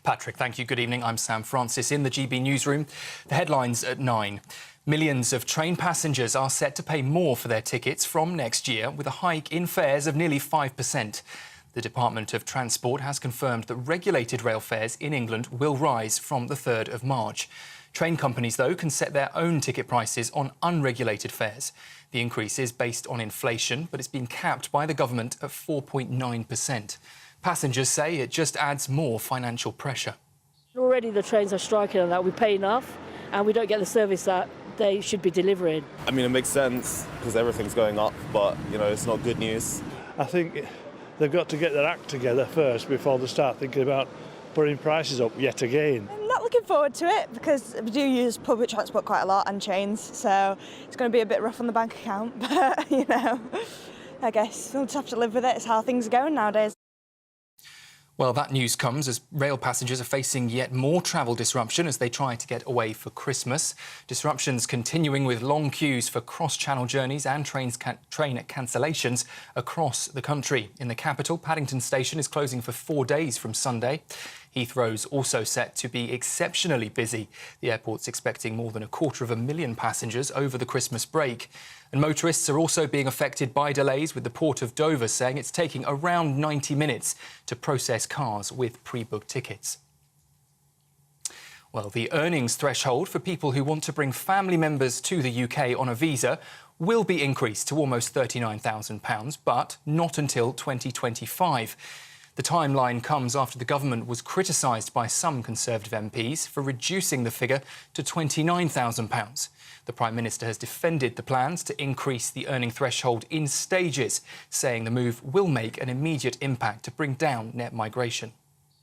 Patrick, thank you. Good evening. I'm Sam Francis in the GB newsroom. The headlines at 9. Millions of train passengers are set to pay more for their tickets from next year, with a hike in fares of nearly 5%. The Department of Transport has confirmed that regulated rail fares in England will rise from the 3rd of March. Train companies, though, can set their own ticket prices on unregulated fares. The increase is based on inflation, but it's been capped by the government at 4.9%. Passengers say it just adds more financial pressure. Already the trains are striking on that. We pay enough and we don't get the service that they should be delivering. I mean, it makes sense because everything's going up, but, it's not good news. I think they've got to get their act together first before they start thinking about putting prices up yet again. I'm not looking forward to it because we do use public transport quite a lot and trains, so it's going to be a bit rough on the bank account, but, I guess we'll just have to live with it. It's how things are going nowadays. Well, that news comes as rail passengers are facing yet more travel disruption as they try to get away for Christmas. Disruptions continuing with long queues for cross-channel journeys and train cancellations across the country. In the capital, Paddington Station is closing for 4 days from Sunday. Heathrow's also set to be exceptionally busy. The airport's expecting more than 250,000 passengers over the Christmas break. And motorists are also being affected by delays, with the Port of Dover saying it's taking around 90 minutes to process cars with pre-booked tickets. Well, the earnings threshold for people who want to bring family members to the UK on a visa will be increased to almost £39,000, but not until 2025. The timeline comes after the government was criticised by some Conservative MPs for reducing the figure to £29,000. The Prime Minister has defended the plans to increase the earning threshold in stages, saying the move will make an immediate impact to bring down net migration.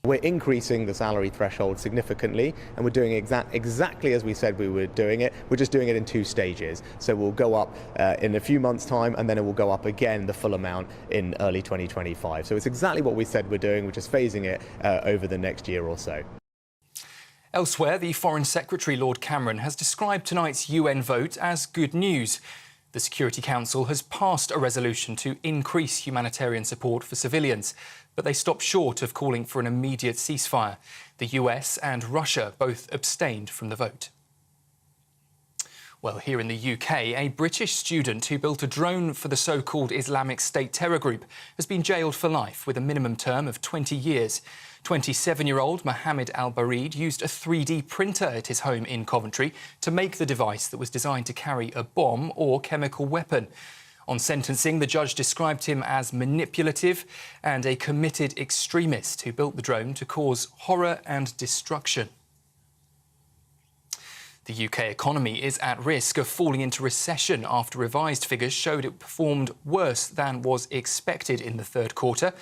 We're increasing the salary threshold significantly, and we're doing exactly as we said we were doing it. We're just doing it in 2 stages. So we'll go up in a few months' time, and then it will go up again the full amount in early 2025. So it's exactly what we said we're doing. We're just phasing it over the next year or so. Elsewhere, the Foreign Secretary, Lord Cameron, has described tonight's UN vote as good news. The Security Council has passed a resolution to increase humanitarian support for civilians, but they stopped short of calling for an immediate ceasefire. The US and Russia both abstained from the vote. Well, here in the UK, a British student who built a drone for the so-called Islamic State terror group has been jailed for life with a minimum term of 20 years. 27-year-old Mohammed Al-Barid used a 3D printer at his home in Coventry to make the device that was designed to carry a bomb or chemical weapon. On sentencing, the judge described him as manipulative and a committed extremist who built the drone to cause horror and destruction. The UK economy is at risk of falling into recession after revised figures showed it performed worse than was expected in the 3rd quarter.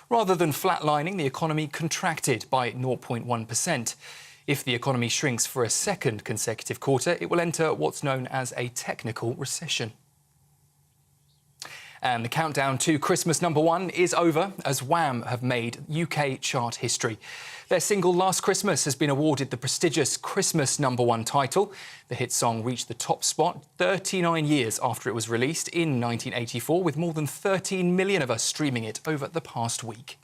Rather than flatlining, the economy contracted by 0.1%. If the economy shrinks for a 2nd consecutive quarter, it will enter what's known as a technical recession. And the countdown to Christmas #1 is over, as Wham have made UK chart history. Their single Last Christmas has been awarded the prestigious Christmas #1 title. The hit song reached the top spot 39 years after it was released in 1984, with more than 13 million of us streaming it over the past week.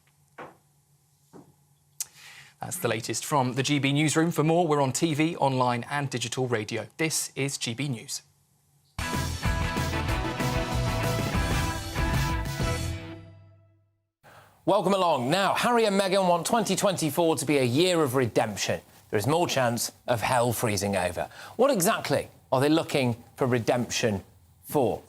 That's the latest from the GB newsroom. For more, we're on TV, online and digital radio. This is GB News. Welcome along. Now, Harry and Meghan want 2024 to be a year of redemption. There is more chance of hell freezing over. What exactly are they looking for redemption for?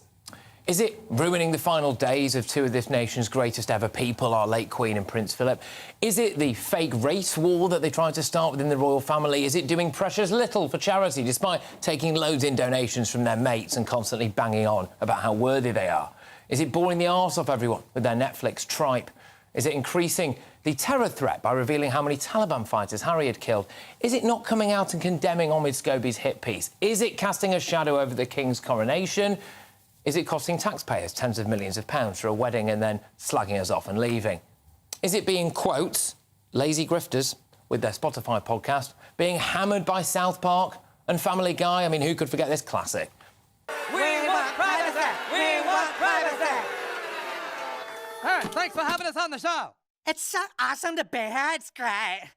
Is it ruining the final days of 2 of this nation's greatest ever people, our late Queen and Prince Philip? Is it the fake race war that they tried to start within the royal family? Is it doing precious little for charity, despite taking loads in donations from their mates and constantly banging on about how worthy they are? Is it boring the arse off everyone with their Netflix tripe? Is it increasing the terror threat by revealing how many Taliban fighters Harry had killed? Is it not coming out and condemning Omid Scobie's hit piece? Is it casting a shadow over the King's coronation? Is it costing taxpayers tens of millions of pounds for a wedding and then slagging us off and leaving? Is it being, quotes, lazy grifters with their Spotify podcast, being hammered by South Park and Family Guy? I mean, who could forget this classic? We want privacy! We want privacy! Hey, thanks for having us on the show. It's so awesome to be here. It's great.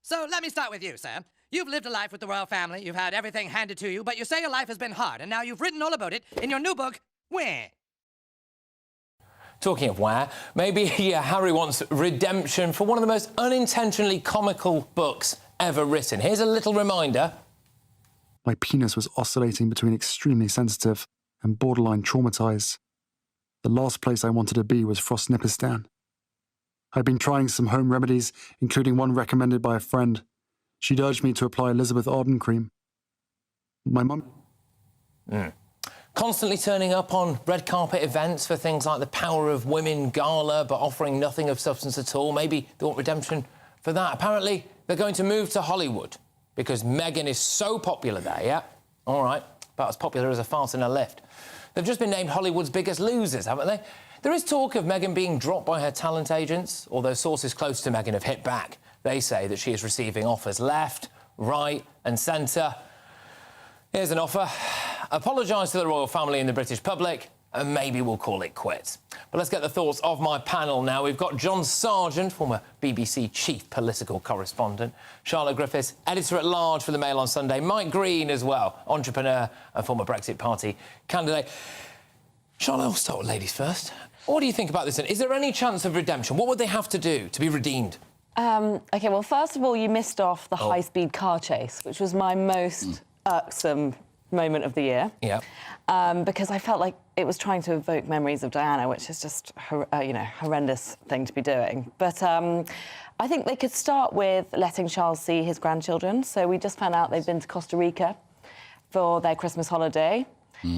So let me start with you, sir. You've lived a life with the royal family, you've had everything handed to you, but you say your life has been hard, and now you've written all about it in your new book, Where? Talking of where, maybe Harry wants redemption for one of the most unintentionally comical books ever written. Here's a little reminder. My penis was oscillating between extremely sensitive and borderline traumatised. The last place I wanted to be was Frostnipistan. I'd been trying some home remedies, including one recommended by a friend. She'd urged me to apply Elizabeth Arden cream. My mum... Constantly turning up on red carpet events for things like the Power of Women Gala, but offering nothing of substance at all. Maybe they want redemption for that. Apparently, they're going to move to Hollywood because Meghan is so popular there, yeah? All right, about as popular as a fart in a lift. They've just been named Hollywood's biggest losers, haven't they? There is talk of Meghan being dropped by her talent agents, although sources close to Meghan have hit back. They say that she is receiving offers left, right and centre. Here's an offer. Apologise to the royal family and the British public, and maybe we'll call it quits. But let's get the thoughts of my panel now. We've got John Sargent, former BBC chief political correspondent, Charlotte Griffiths, editor-at-large for the Mail on Sunday, Mike Green as well, entrepreneur and former Brexit Party candidate. Charlotte, I'll start with ladies first. What do you think about this? Is there any chance of redemption? What would they have to do to be redeemed? OK, well, first of all, you missed off the high-speed car chase, which was my most irksome moment of the year. Yeah. Because I felt like it was trying to evoke memories of Diana, which is just, horrendous thing to be doing. But I think they could start with letting Charles see his grandchildren. So we just found out they've been to Costa Rica for their Christmas holiday.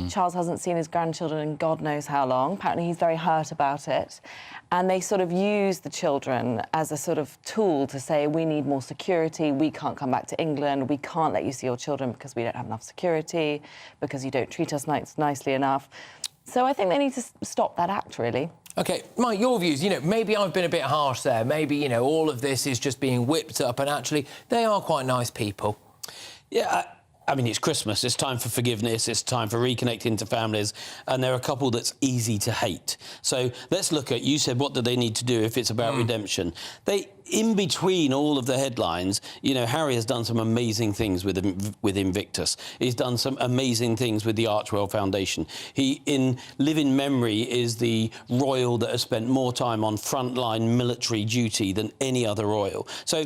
Charles hasn't seen his grandchildren in God knows how long. Apparently he's very hurt about it. And they sort of use the children as a sort of tool to say, we need more security, we can't come back to England, we can't let you see your children because we don't have enough security, because you don't treat us nicely enough. So I think they need to stop that act, really. OK, Mike, your views, maybe I've been a bit harsh there. Maybe, all of this is just being whipped up and actually they are quite nice people. Yeah, I mean, it's Christmas, it's time for forgiveness, it's time for reconnecting to families, and they're a couple that's easy to hate. So let's look at, you said, what do they need to do if it's about redemption? In between all of the headlines, Harry has done some amazing things with Invictus. He's done some amazing things with the Archwell Foundation. He, in living memory, is the royal that has spent more time on frontline military duty than any other royal. So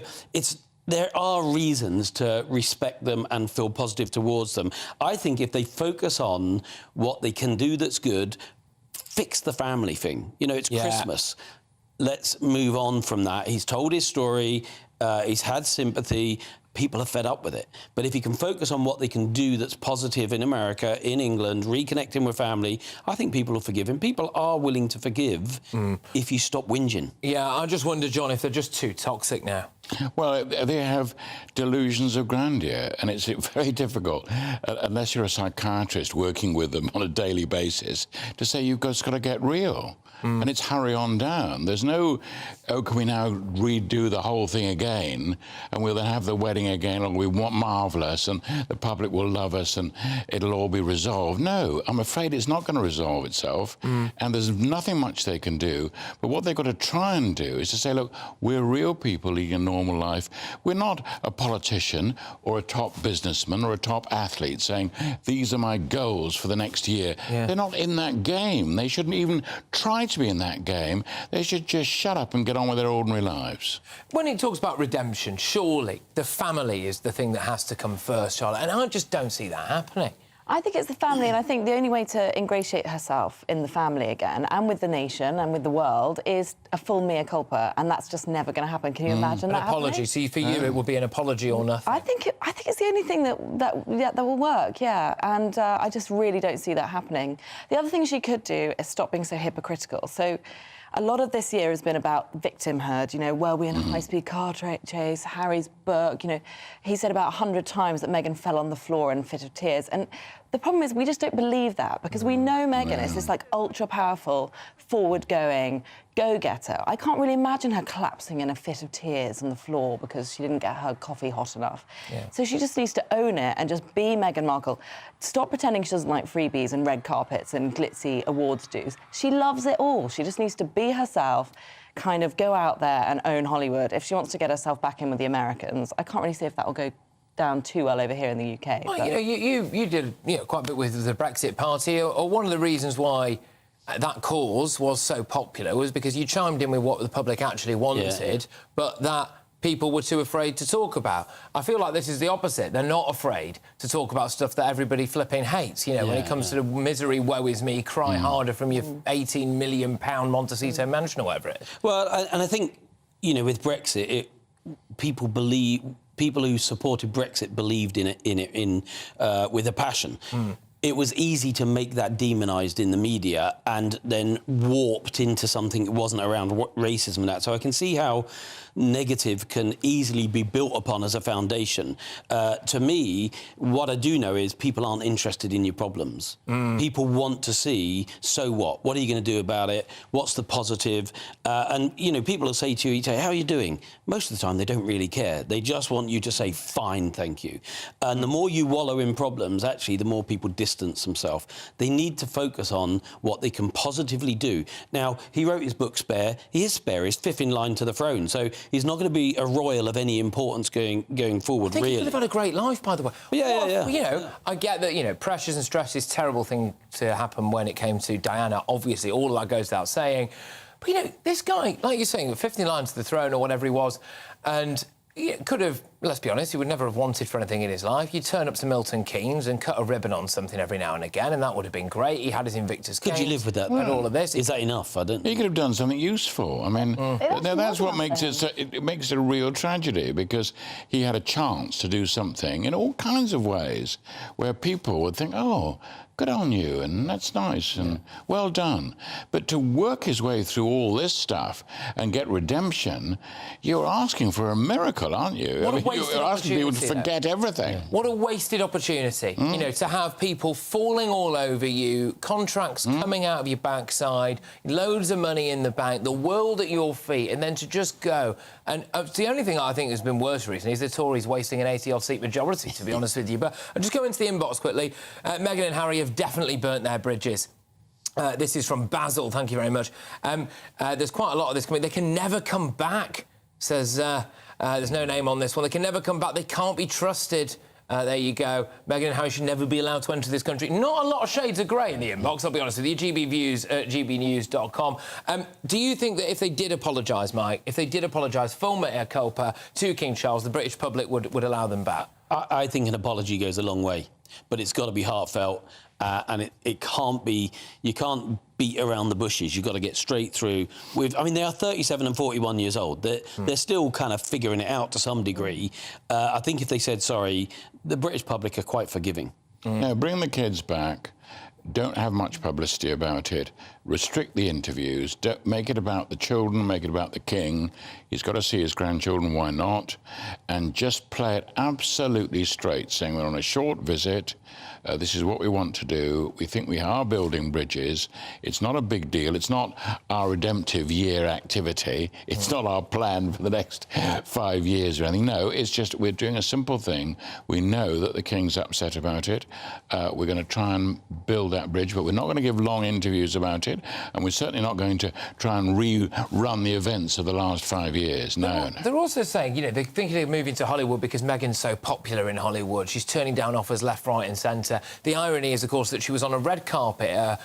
there are reasons to respect them and feel positive towards them. I think if they focus on what they can do that's good, fix the family thing. It's Christmas. Let's move on from that. He's told his story. He's had sympathy. People are fed up with it. But if he can focus on what they can do that's positive in America, in England, reconnecting with family, I think people will forgive him. People are willing to forgive if you stop whinging. Yeah, I just wonder, John, if they're just too toxic now. Well, they have delusions of grandeur, and it's very difficult, unless you're a psychiatrist working with them on a daily basis, to say you've just got to get real. And it's hurry on down. There's no, can we now redo the whole thing again, and we'll then have the wedding again, or we want marvellous, and the public will love us, and it'll all be resolved. No, I'm afraid it's not going to resolve itself, and there's nothing much they can do. But what they've got to try and do is to say, look, we're real people leading a normal life. We're not a politician or a top businessman or a top athlete saying, these are my goals for the next year. They're not in that game. They shouldn't even try to be in that game. They should just shut up and get on with their ordinary lives. When he talks about redemption, surely the family is the thing that has to come first, Charlotte, and I just don't see that happening. I think it's the family, and I think the only way to ingratiate herself in the family again, and with the nation and with the world, is a full mea culpa, and that's just never going to happen. Can you imagine that happening? An apology. See, for you, it would be an apology or nothing. I think it's the only thing that will work, yeah. And I just really don't see that happening. The other thing she could do is stop being so hypocritical. So a lot of this year has been about victimhood, were we in a high-speed car chase, Harry's book, he said about 100 times that Meghan fell on the floor in a fit of tears. And The problem is we just don't believe that because we know Meghan is this like ultra-powerful, forward-going go-getter. I can't really imagine her collapsing in a fit of tears on the floor because she didn't get her coffee hot enough. Yeah. So she just needs to own it and just be Meghan Markle. Stop pretending she doesn't like freebies and red carpets and glitzy awards dues. She loves it all. She just needs to be herself, kind of go out there and own Hollywood. If she wants to get herself back in with the Americans, I can't really see if that will go down too well over here in the UK. Well, you did quite a bit with the Brexit Party, or one of the reasons why that cause was so popular was because you chimed in with what the public actually wanted, but that people were too afraid to talk about. I feel like this is the opposite. They're not afraid to talk about stuff that everybody flipping hates. You know, when it comes to the misery, woe is me, cry harder from your £18 million Montecito mansion or whatever it is. Well, and I think, with Brexit, people who supported Brexit believed in it with a passion. It was easy to make that demonised in the media and then warped into something that wasn't around racism and that. So I can see how negative can easily be built upon as a foundation. To me, what I do know is people aren't interested in your problems. People want to see, so what? What are you going to do about it? What's the positive? And, people will say to you, how are you doing? Most of the time, they don't really care. They just want you to say, fine, thank you. And the more you wallow in problems, actually, the more people distance themselves. They need to focus on what they can positively do. Now, he wrote his book, Spare. He is spare. He's fifth in line to the throne. So he's not going to be a royal of any importance going forward, I think really. he could have had a great life, by the way. Yeah. I get that, pressures and stress is a terrible thing to happen when it came to Diana. Obviously, all of that goes without saying. But, this guy, like you're saying, 15 lines to the throne or whatever he was, and he could have, let's be honest, he would never have wanted for anything in his life. You'd turn up to Milton Keynes and cut a ribbon on something every now and again, and that would have been great. He had his Invictus Games. Could you live with that? And all of this. Is that enough? I don't know. He could have done something useful. I mean, now that's what makes it makes it a real tragedy, because he had a chance to do something in all kinds of ways where people would think, oh, good on you, and that's nice, and well done. But to work his way through all this stuff and get redemption, you're asking for a miracle, aren't you? You're asking people to forget everything. What a wasted opportunity, to have people falling all over you, contracts coming out of your backside, loads of money in the bank, the world at your feet, and then to just go. And the only thing I think has been worse recently is the Tories wasting an 80-odd seat majority, to be honest with you. But I'll just go into the inbox quickly. Meghan and Harry have definitely burnt their bridges. This is from Basil, thank you very much. There's quite a lot of this coming. They can never come back, says... there's no name on this one. They can never come back. They can't be trusted. There you go. Meghan and Harry should never be allowed to enter this country. Not a lot of shades of grey in the inbox, I'll be honest with you. GBViews at GBnews.com. Do you think that if they did apologise, Mike, if they did apologise, full mea culpa to King Charles, the British public would allow them back? I think an apology goes a long way, but it's got to be heartfelt. And it can't be... You can't beat around the bushes. You've got to get straight through with... I mean, they are 37 and 41 years old. They're still kind of figuring it out to some degree. I think if they said sorry, the British public are quite forgiving. Now, bring the kids back. Don't have much publicity about it. Restrict the interviews. Don't make it about the children, make it about the king. He's got to see his grandchildren, why not? And just play it absolutely straight, saying we're on a short visit. This is what we want to do. We think we are building bridges. It's not a big deal. It's not our redemptive year activity. It's not our plan for the next 5 years or anything. No, it's just we're doing a simple thing. We know that the king's upset about it. We're going to try and build that bridge, but we're not going to give long interviews about it, and we're certainly not going to try and rerun the events of the last 5 years. No. They're also saying, they're thinking of moving to Hollywood because Meghan's so popular in Hollywood. She's turning down offers left, right and centre. The irony is, of course, that she was on a red carpet, a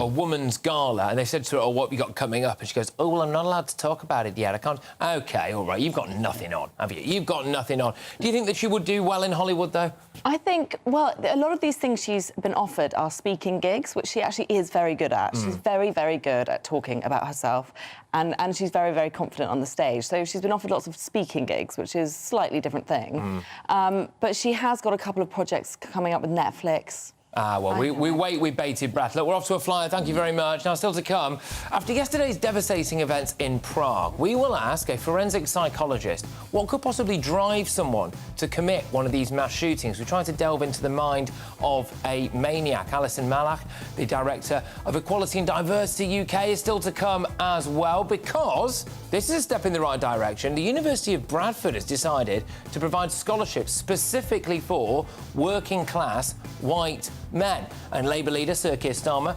woman's gala, and they said to her, oh, what have you got coming up? And she goes, oh, well, I'm not allowed to talk about it yet. I can't... OK, all right, you've got nothing on, have you? You've got nothing on. Do you think that she would do well in Hollywood, though? I think, well, a lot of these things she's been offered are speaking gigs, which she actually is very good at. She's very, very good at talking about herself, and she's very, very confident on the stage. So she's been offered lots of speaking gigs, which is a slightly different thing. But she has got a couple of projects coming up with Netflix. Well, we wait with bated breath. Look, we're off to a flyer. Thank you very much. Now, still to come, after yesterday's devastating events in Prague, we will ask a forensic psychologist what could possibly drive someone to commit one of these mass shootings. We're trying to delve into the mind of a maniac. Alison Malach, the director of Equality and Diversity UK, is still to come as well, because this is a step in the right direction. The University of Bradford has decided to provide scholarships specifically for working-class white men. And Labour leader Sir Keir Starmer,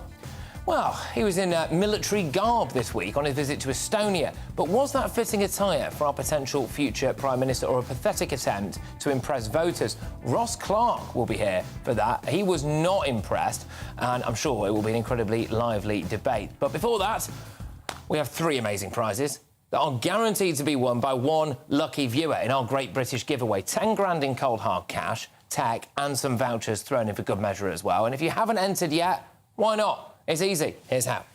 well, he was in military garb this week on his visit to Estonia. But was that fitting attire for our potential future Prime Minister, or a pathetic attempt to impress voters? Ross Clark will be here for that. He was not impressed, and I'm sure it will be an incredibly lively debate. But before that, we have 3 amazing prizes that are guaranteed to be won by one lucky viewer in our Great British giveaway. 10 grand in cold hard cash, tech, and some vouchers thrown in for good measure as well. And if you haven't entered yet, why not? It's easy. Here's how.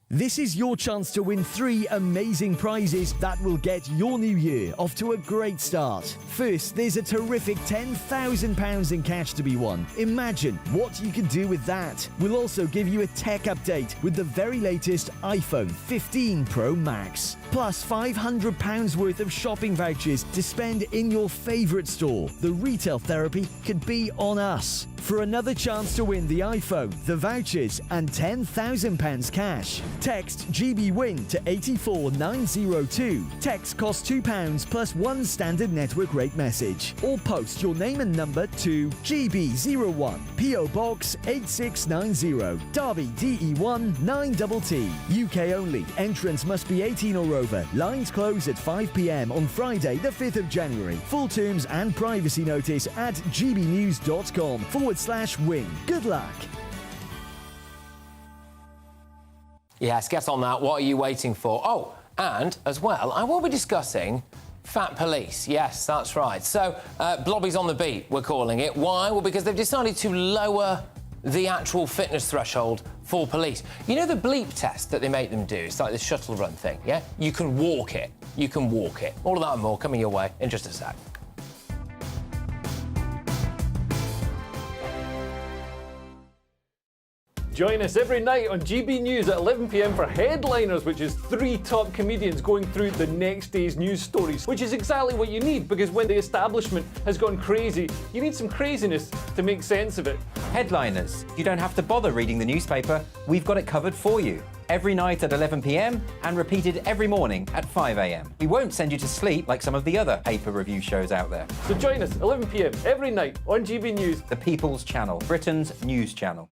This is your chance to win 3 amazing prizes that will get your new year off to a great start. First, there's a terrific £10,000 in cash to be won. Imagine what you can do with that. We'll also give you a tech update with the very latest iPhone 15 Pro Max. Plus £500 worth of shopping vouchers to spend in your favourite store. The retail therapy could be on us. For another chance to win the iPhone, the vouchers and £10,000 cash, text GBWIN to 84902. Text costs £2 plus 1 standard network rate message. Or post your name and number to GB01, PO Box 8690, Derby DE1 9TT. UK only. Entrance must be 18 or over. Lines close at 5 p.m. on Friday the 5th of January. Full terms and privacy notice at gbnews.com/win. Good luck. Yes, get on that. What are you waiting for? Oh, and as well, I will be discussing fat police. Yes, that's right. So, Blobby's on the beat, we're calling it. Why? Well, because they've decided to lower the actual fitness threshold for police. You know the bleep test that they make them do? It's like the shuttle run thing, yeah? You can walk it. You can walk it. All of that and more coming your way in just a sec. Join us every night on GB News at 11 p.m. for Headliners, which is 3 top comedians going through the next day's news stories, which is exactly what you need, because when the establishment has gone crazy, you need some craziness to make sense of it. Headliners. You don't have to bother reading the newspaper. We've got it covered for you. Every night at 11 p.m. and repeated every morning at 5 a.m. We won't send you to sleep like some of the other paper review shows out there. So join us 11 p.m. every night on GB News. The People's Channel, Britain's news channel.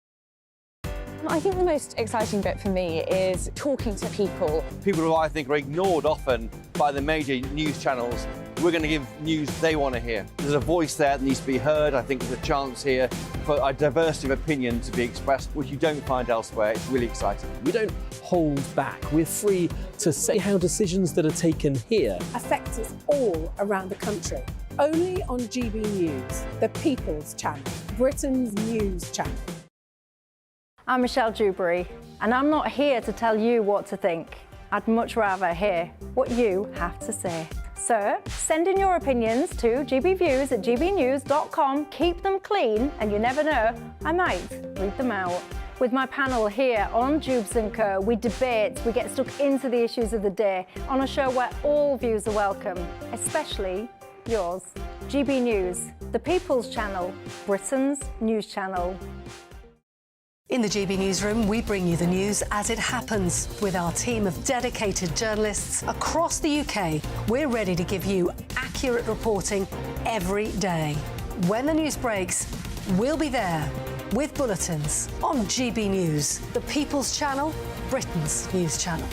I think the most exciting bit for me is talking to people. People who I think are ignored often by the major news channels. We're going to give news they want to hear. There's a voice there that needs to be heard. I think there's a chance here for a diversity of opinion to be expressed, which you don't find elsewhere. It's really exciting. We don't hold back. We're free to say how decisions that are taken here affect us all around the country. Only on GB News, the People's Channel, Britain's news channel. I'm Michelle Dewberry, and I'm not here to tell you what to think. I'd much rather hear what you have to say. So, send in your opinions to gbviews@gbnews.com. Keep them clean, and you never know, I might read them out. With my panel here on Jubes & Co, we debate, we get stuck into the issues of the day on a show where all views are welcome, especially yours. GB News, the People's Channel, Britain's news channel. In the GB Newsroom, we bring you the news as it happens. With our team of dedicated journalists across the UK, we're ready to give you accurate reporting every day. When the news breaks, we'll be there with bulletins on GB News, the People's Channel, Britain's news channel.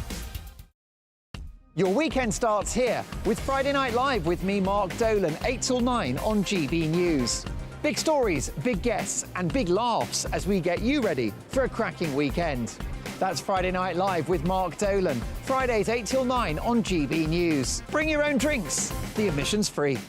Your weekend starts here with Friday Night Live with me, Mark Dolan, 8 till 9 on GB News. Big stories, big guests and big laughs as we get you ready for a cracking weekend. That's Friday Night Live with Mark Dolan. Fridays 8 till 9 on GB News. Bring your own drinks. The admission's free.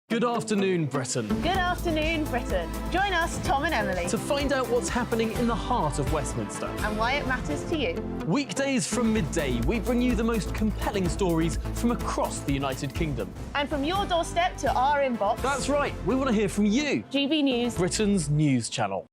Good afternoon, Britain. Good afternoon, Britain. Join us, Tom and Emily, To find out what's happening in the heart of Westminster. and why it matters to you. Weekdays from midday, we bring you the most compelling stories from across the United Kingdom. And from your doorstep to our inbox. That's right, we want to hear from you. GB News, Britain's news channel.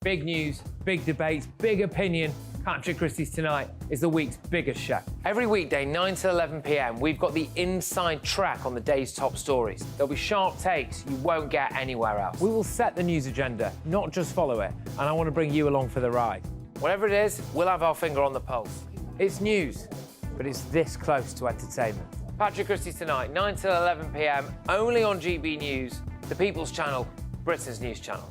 Big news, big debates, big opinion. Patrick Christys Tonight is the week's biggest show. Every weekday, 9 to 11 p.m, we've got the inside track on the day's top stories. There'll be sharp takes you won't get anywhere else. We will set the news agenda, not just follow it, and I want to bring you along for the ride. Whatever it is, we'll have our finger on the pulse. It's news, but it's this close to entertainment. Patrick Christys Tonight, 9 to 11 p.m, only on GB News, the People's Channel, Britain's news channel.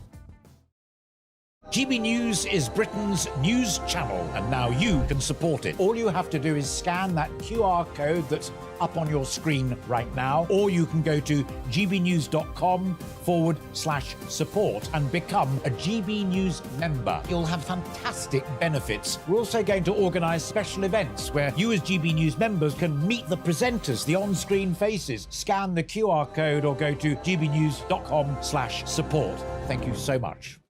GB News is Britain's news channel, and now you can support it. All you have to do is scan that QR code that's up on your screen right now, or you can go to gbnews.com/support and become a GB News member. You'll have fantastic benefits. We're also going to organise special events where you as GB News members can meet the presenters, the on-screen faces. Scan the QR code or go to gbnews.com/support. Thank you so much.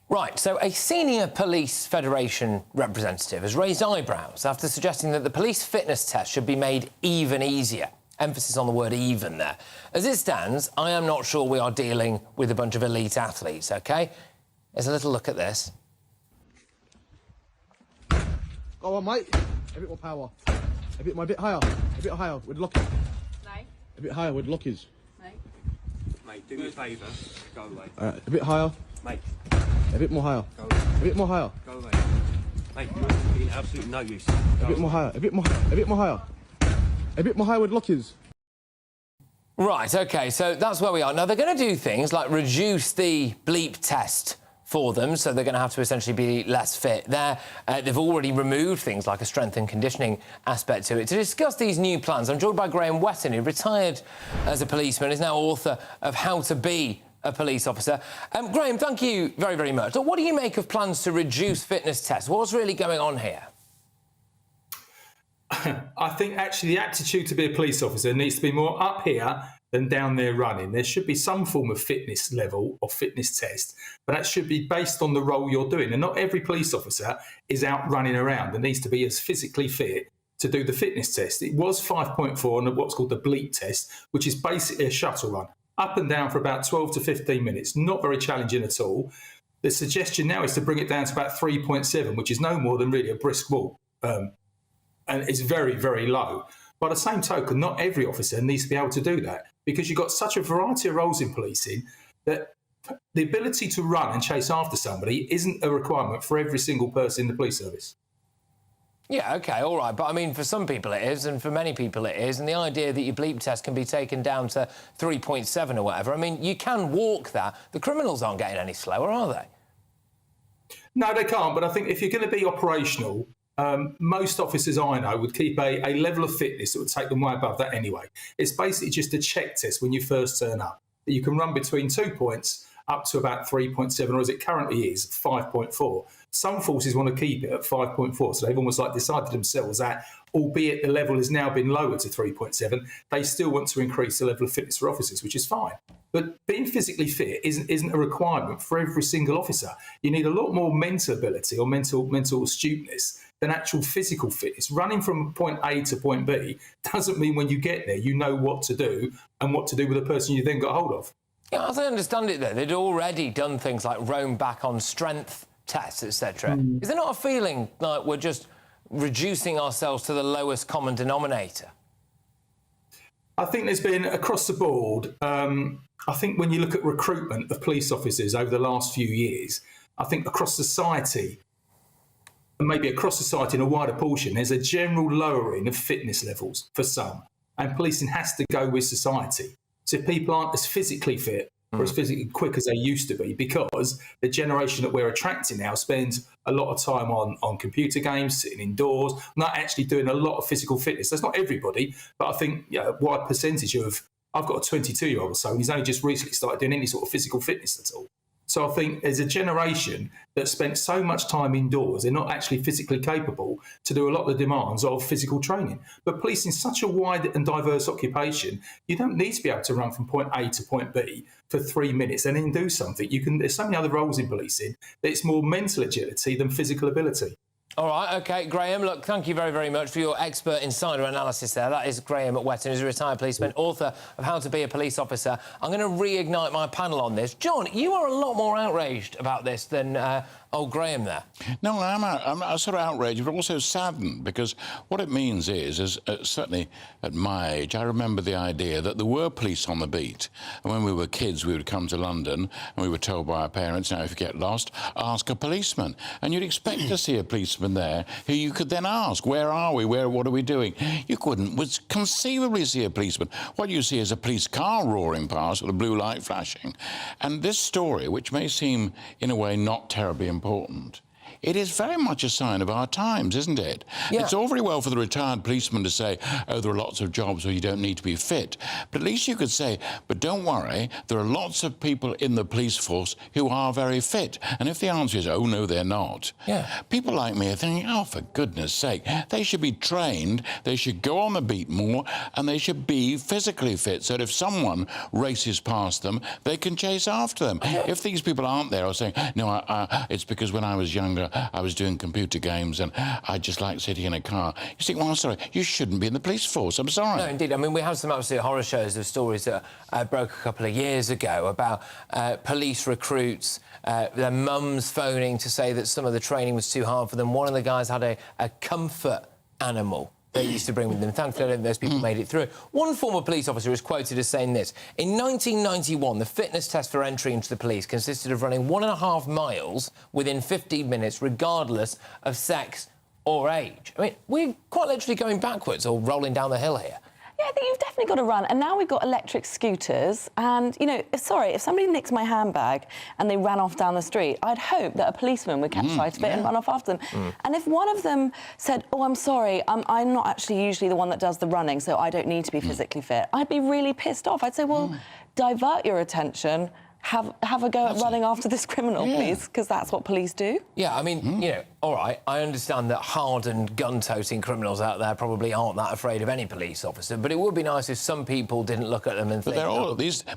Right, so a senior police federation representative has raised eyebrows after suggesting that the police fitness test should be made even easier. Emphasis on the word even there. As it stands, I am not sure we are dealing with a bunch of elite athletes, OK? Here's a little look at this. Go on, mate. A bit more power. A bit higher. A bit higher with Lockies. No. A bit higher with Lockies. No. Mate, do me a favour. Go away. All right, a bit higher. Mate. A bit more higher. Go away. A bit more higher. Go away. Mate, you're being absolutely no use. A bit more higher. A bit more higher. A bit more higher with Lockies. Right, OK, so that's where we are. Now, they're going to do things like reduce the bleep test for them, so they're going to have to essentially be less fit. They've already removed things like a strength and conditioning aspect to it. To discuss these new plans, I'm joined by Graham Wetton, who retired as a policeman, is now author of How to Be a Police Officer. Graham, thank you very, very much. So what do you make of plans to reduce fitness tests? What's really going on here? I think actually the aptitude to be a police officer needs to be more up here than down there running. There should be some form of fitness level or fitness test, but that should be based on the role you're doing. And not every police officer is out running around and needs to be as physically fit to do the fitness test. It was 5.4 on what's called the bleep test, which is basically a shuttle run, up and down for about 12 to 15 minutes, not very challenging at all. The suggestion now is to bring it down to about 3.7, which is no more than really a brisk walk. And it's very, very low. By the same token, not every officer needs to be able to do that, because you've got such a variety of roles in policing that the ability to run and chase after somebody isn't a requirement for every single person in the police service. Yeah, OK, all right. But, I mean, for some people it is, and for many people it is, and the idea that your bleep test can be taken down to 3.7 or whatever, I mean, you can walk that. The criminals aren't getting any slower, are they? No, they can't, but I think if you're going to be operational, most officers I know would keep a level of fitness that would take them way above that anyway. It's basically just a check test when you first turn up, that you can run between 2 points up to about 3.7, or as it currently is, 5.4. Some forces want to keep it at 5.4, so they've almost like decided themselves that, albeit the level has now been lowered to 3.7, they still want to increase the level of fitness for officers, which is fine. But being physically fit isn't a requirement for every single officer. You need a lot more mental ability or mental astuteness than actual physical fitness. Running from point A to point B doesn't mean when you get there you know what to do and what to do with the person you then got hold of. Yeah, as I understand it, though, they'd already done things like roam back on strength tests, etc. Is there not a feeling like we're just reducing ourselves to the lowest common denominator? I think there's been, across the board, I think when you look at recruitment of police officers over the last few years, I think across society, and maybe across society in a wider portion, there's a general lowering of fitness levels for some, and policing has to go with society. So if people aren't as physically fit or as physically quick as they used to be, because the generation that we're attracting now spends a lot of time on computer games, sitting indoors, not actually doing a lot of physical fitness. That's not everybody, but I think a wide percentage of, I've got a 22-year-old or so, and he's only just recently started doing any sort of physical fitness at all. So I think there's a generation that spent so much time indoors, they're not actually physically capable to do a lot of the demands of physical training. But policing is such a wide and diverse occupation, you don't need to be able to run from point A to point B for 3 minutes and then do something. There's so many other roles in policing that it's more mental agility than physical ability. All right, OK, Graham, look, thank you very, very much for your expert insider analysis there. That is Graham at Wetton, who's a retired policeman, author of How to Be a Police Officer. I'm going to reignite my panel on this. John, you are a lot more outraged about this than old Graham there. No, I'm sort of outraged, but also saddened, because what it means is certainly at my age, I remember the idea that there were police on the beat. And when we were kids, we would come to London and we were told by our parents, now, if you get lost, ask a policeman. And you'd expect to see a policeman there who you could then ask, where are we? What are we doing? You couldn't conceivably see a policeman. What you see is a police car roaring past with a blue light flashing. And this story, which may seem, in a way, not terribly important, it is very much a sign of our times, isn't it? Yeah. It's all very well for the retired policeman to say, oh, there are lots of jobs where you don't need to be fit. But at least you could say, but don't worry, there are lots of people in the police force who are very fit. And if the answer is, oh, no, they're not, people like me are thinking, oh, for goodness sake, they should be trained, they should go on the beat more, and they should be physically fit, so that if someone races past them, they can chase after them. If these people aren't there, or saying, no, it's because when I was younger, I was doing computer games and I just like sitting in a car. You think, well, I'm sorry, you shouldn't be in the police force. I'm sorry. No, indeed. I mean, we have some absolute horror shows of stories that broke a couple of years ago about police recruits, their mums phoning to say that some of the training was too hard for them. One of the guys had a comfort animal they used to bring with them. Thankfully, I don't think those people made it through. One former police officer is quoted as saying this: in 1991, the fitness test for entry into the police consisted of running 1.5 miles within 15 minutes, regardless of sex or age. I mean, we're quite literally going backwards or rolling down the hill here. Yeah, I think you've definitely got to run. And now we've got electric scooters. And, you know, if somebody nicks my handbag and they ran off down the street, I'd hope that a policeman would catch sight of it and run off after them. And if one of them said, oh, I'm sorry, I'm not actually usually the one that does the running, so I don't need to be physically fit, I'd be really pissed off. I'd say, well, divert your attention. Have a go at running after this criminal, please, because that's what police do. Yeah, I mean, you know, all right, I understand that hardened, gun-toting criminals out there probably aren't that afraid of any police officer, but it would be nice if some people didn't look at them and think...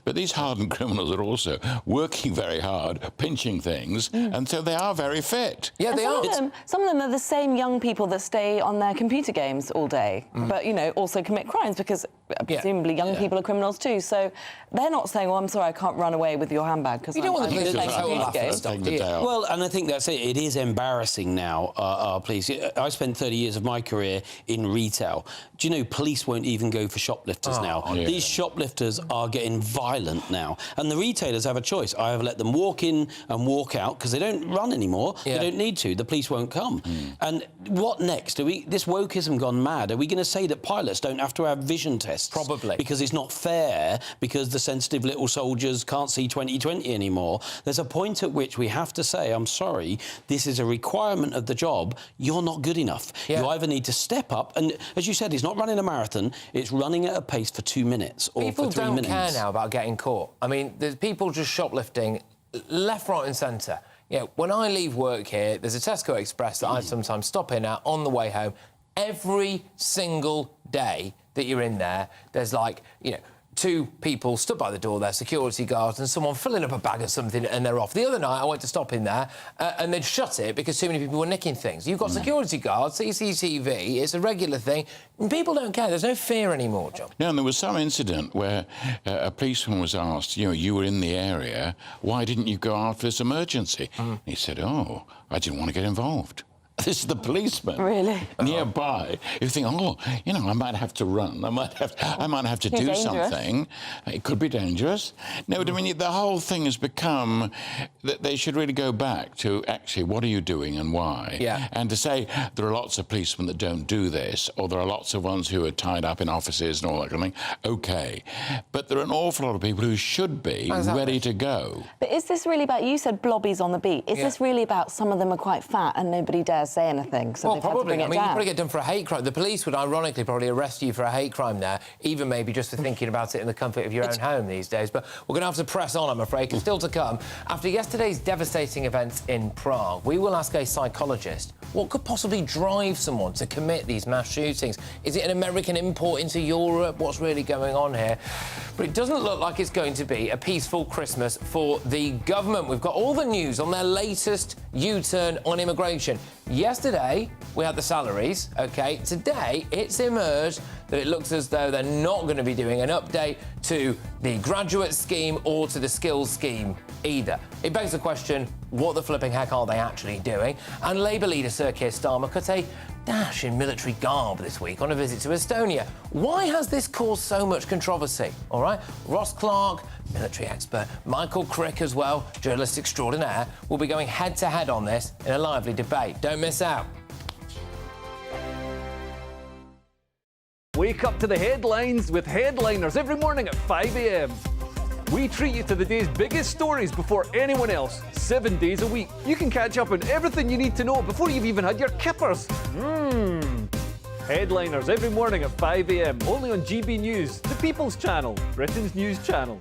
But these hardened criminals are also working very hard, pinching things, and so they are very fit. Yeah, they are. Some of them are the same young people that stay on their computer games all day, but, you know, also commit crimes, because presumably young people are criminals too, so they're not saying, well, I'm sorry, I can't run away with your handbag because I'm playing computer games. Well, and I think that's it. It is embarrassing now, our police. I spent 30 years of my career in retail. Do you know police won't even go for shoplifters now? These shoplifters are getting violent now. And the retailers have a choice. I have let them walk in and walk out because they don't run anymore. They don't need to. The police won't come. And what next? This wokeism gone mad? Are we going to say that pilots don't have to have vision tests? Probably. Because it's not fair, because the sensitive little soldiers can't see 20/20 anymore. There's a point at which we have to say, I'm sorry, this is a requirement of the job. You're not good enough. You either need to step up, and as you said, it's not running a marathon, it's running at a pace for 2 minutes or for 3 minutes. People don't care now about getting caught. I mean, there's people just shoplifting left, right and centre. You know, when I leave work here, there's a Tesco Express that I sometimes stop in at on the way home. Every single day that you're in there, there's like, you know, 2 people stood by the door there, security guards, and someone filling up a bag of something and they're off. The other night I went to stop in there and they'd shut it because too many people were nicking things. You've got security guards, CCTV, it's a regular thing, and people don't care. There's no fear anymore, John. No, and there was some incident where a policeman was asked, you know, you were in the area, why didn't you go after this emergency? He said, oh, I didn't want to get involved. This is the policeman. Really? Nearby. You think, oh, you know, I might have to run. I might have to do something. It could be dangerous. No, but I mean, the whole thing has become that they should really go back to actually what are you doing and why? Yeah. And to say there are lots of policemen that don't do this, or there are lots of ones who are tied up in offices and all that kind of thing, OK. But there are an awful lot of people who should be ready to go. But is this really about, you said blobbies on the beat, is this really about some of them are quite fat and nobody dares say anything, so Well, they've had to probably. bring I it mean, you down. probably get done for a hate crime. The police would ironically probably arrest you for a hate crime there, even maybe just for thinking about it in the comfort of your own home these days. But we're going to have to press on, I'm afraid, because still to come. After yesterday's devastating events in Prague, we will ask a psychologist what could possibly drive someone to commit these mass shootings. Is it an American import into Europe? What's really going on here? But it doesn't look like it's going to be a peaceful Christmas for the government. We've got all the news on their latest U-turn on immigration. Yesterday, we had the salaries, OK? Today, it's emerged that it looks as though they're not going to be doing an update to the graduate scheme or to the skills scheme either. It begs the question, what the flipping heck are they actually doing? And Labour leader Sir Keir Starmer cut a dash in military garb this week on a visit to Estonia. Why has this caused so much controversy? All right, Ross Clark, military expert, Michael Crick as well, journalist extraordinaire, will be going head-to-head on this in a lively debate. Don't miss out. Wake up to the headlines with Headliners every morning at 5 a.m. We treat you to the day's biggest stories before anyone else, 7 days a week. You can catch up on everything you need to know before you've even had your kippers. Headliners every morning at 5 a.m, only on GB News, the People's Channel, Britain's news channel.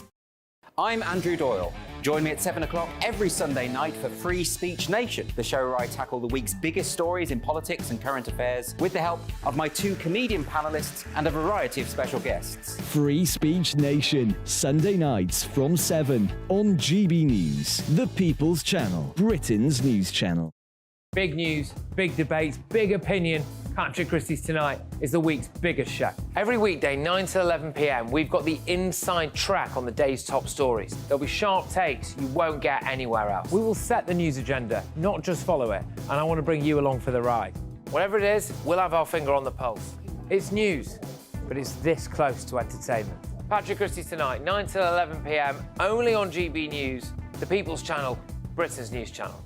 I'm Andrew Doyle. Join me at 7 o'clock every Sunday night for Free Speech Nation, the show where I tackle the week's biggest stories in politics and current affairs with the help of my 2 comedian panellists and a variety of special guests. Free Speech Nation, Sunday nights from 7 on GB News, the People's Channel, Britain's news channel. Big news, big debates, big opinion. Patrick Christys Tonight is the week's biggest show. Every weekday, 9 to 11 p.m, we've got the inside track on the day's top stories. There'll be sharp takes you won't get anywhere else. We will set the news agenda, not just follow it, and I want to bring you along for the ride. Whatever it is, we'll have our finger on the pulse. It's news, but it's this close to entertainment. Patrick Christys Tonight, 9 to 11 p.m, only on GB News, the People's Channel, Britain's news channel.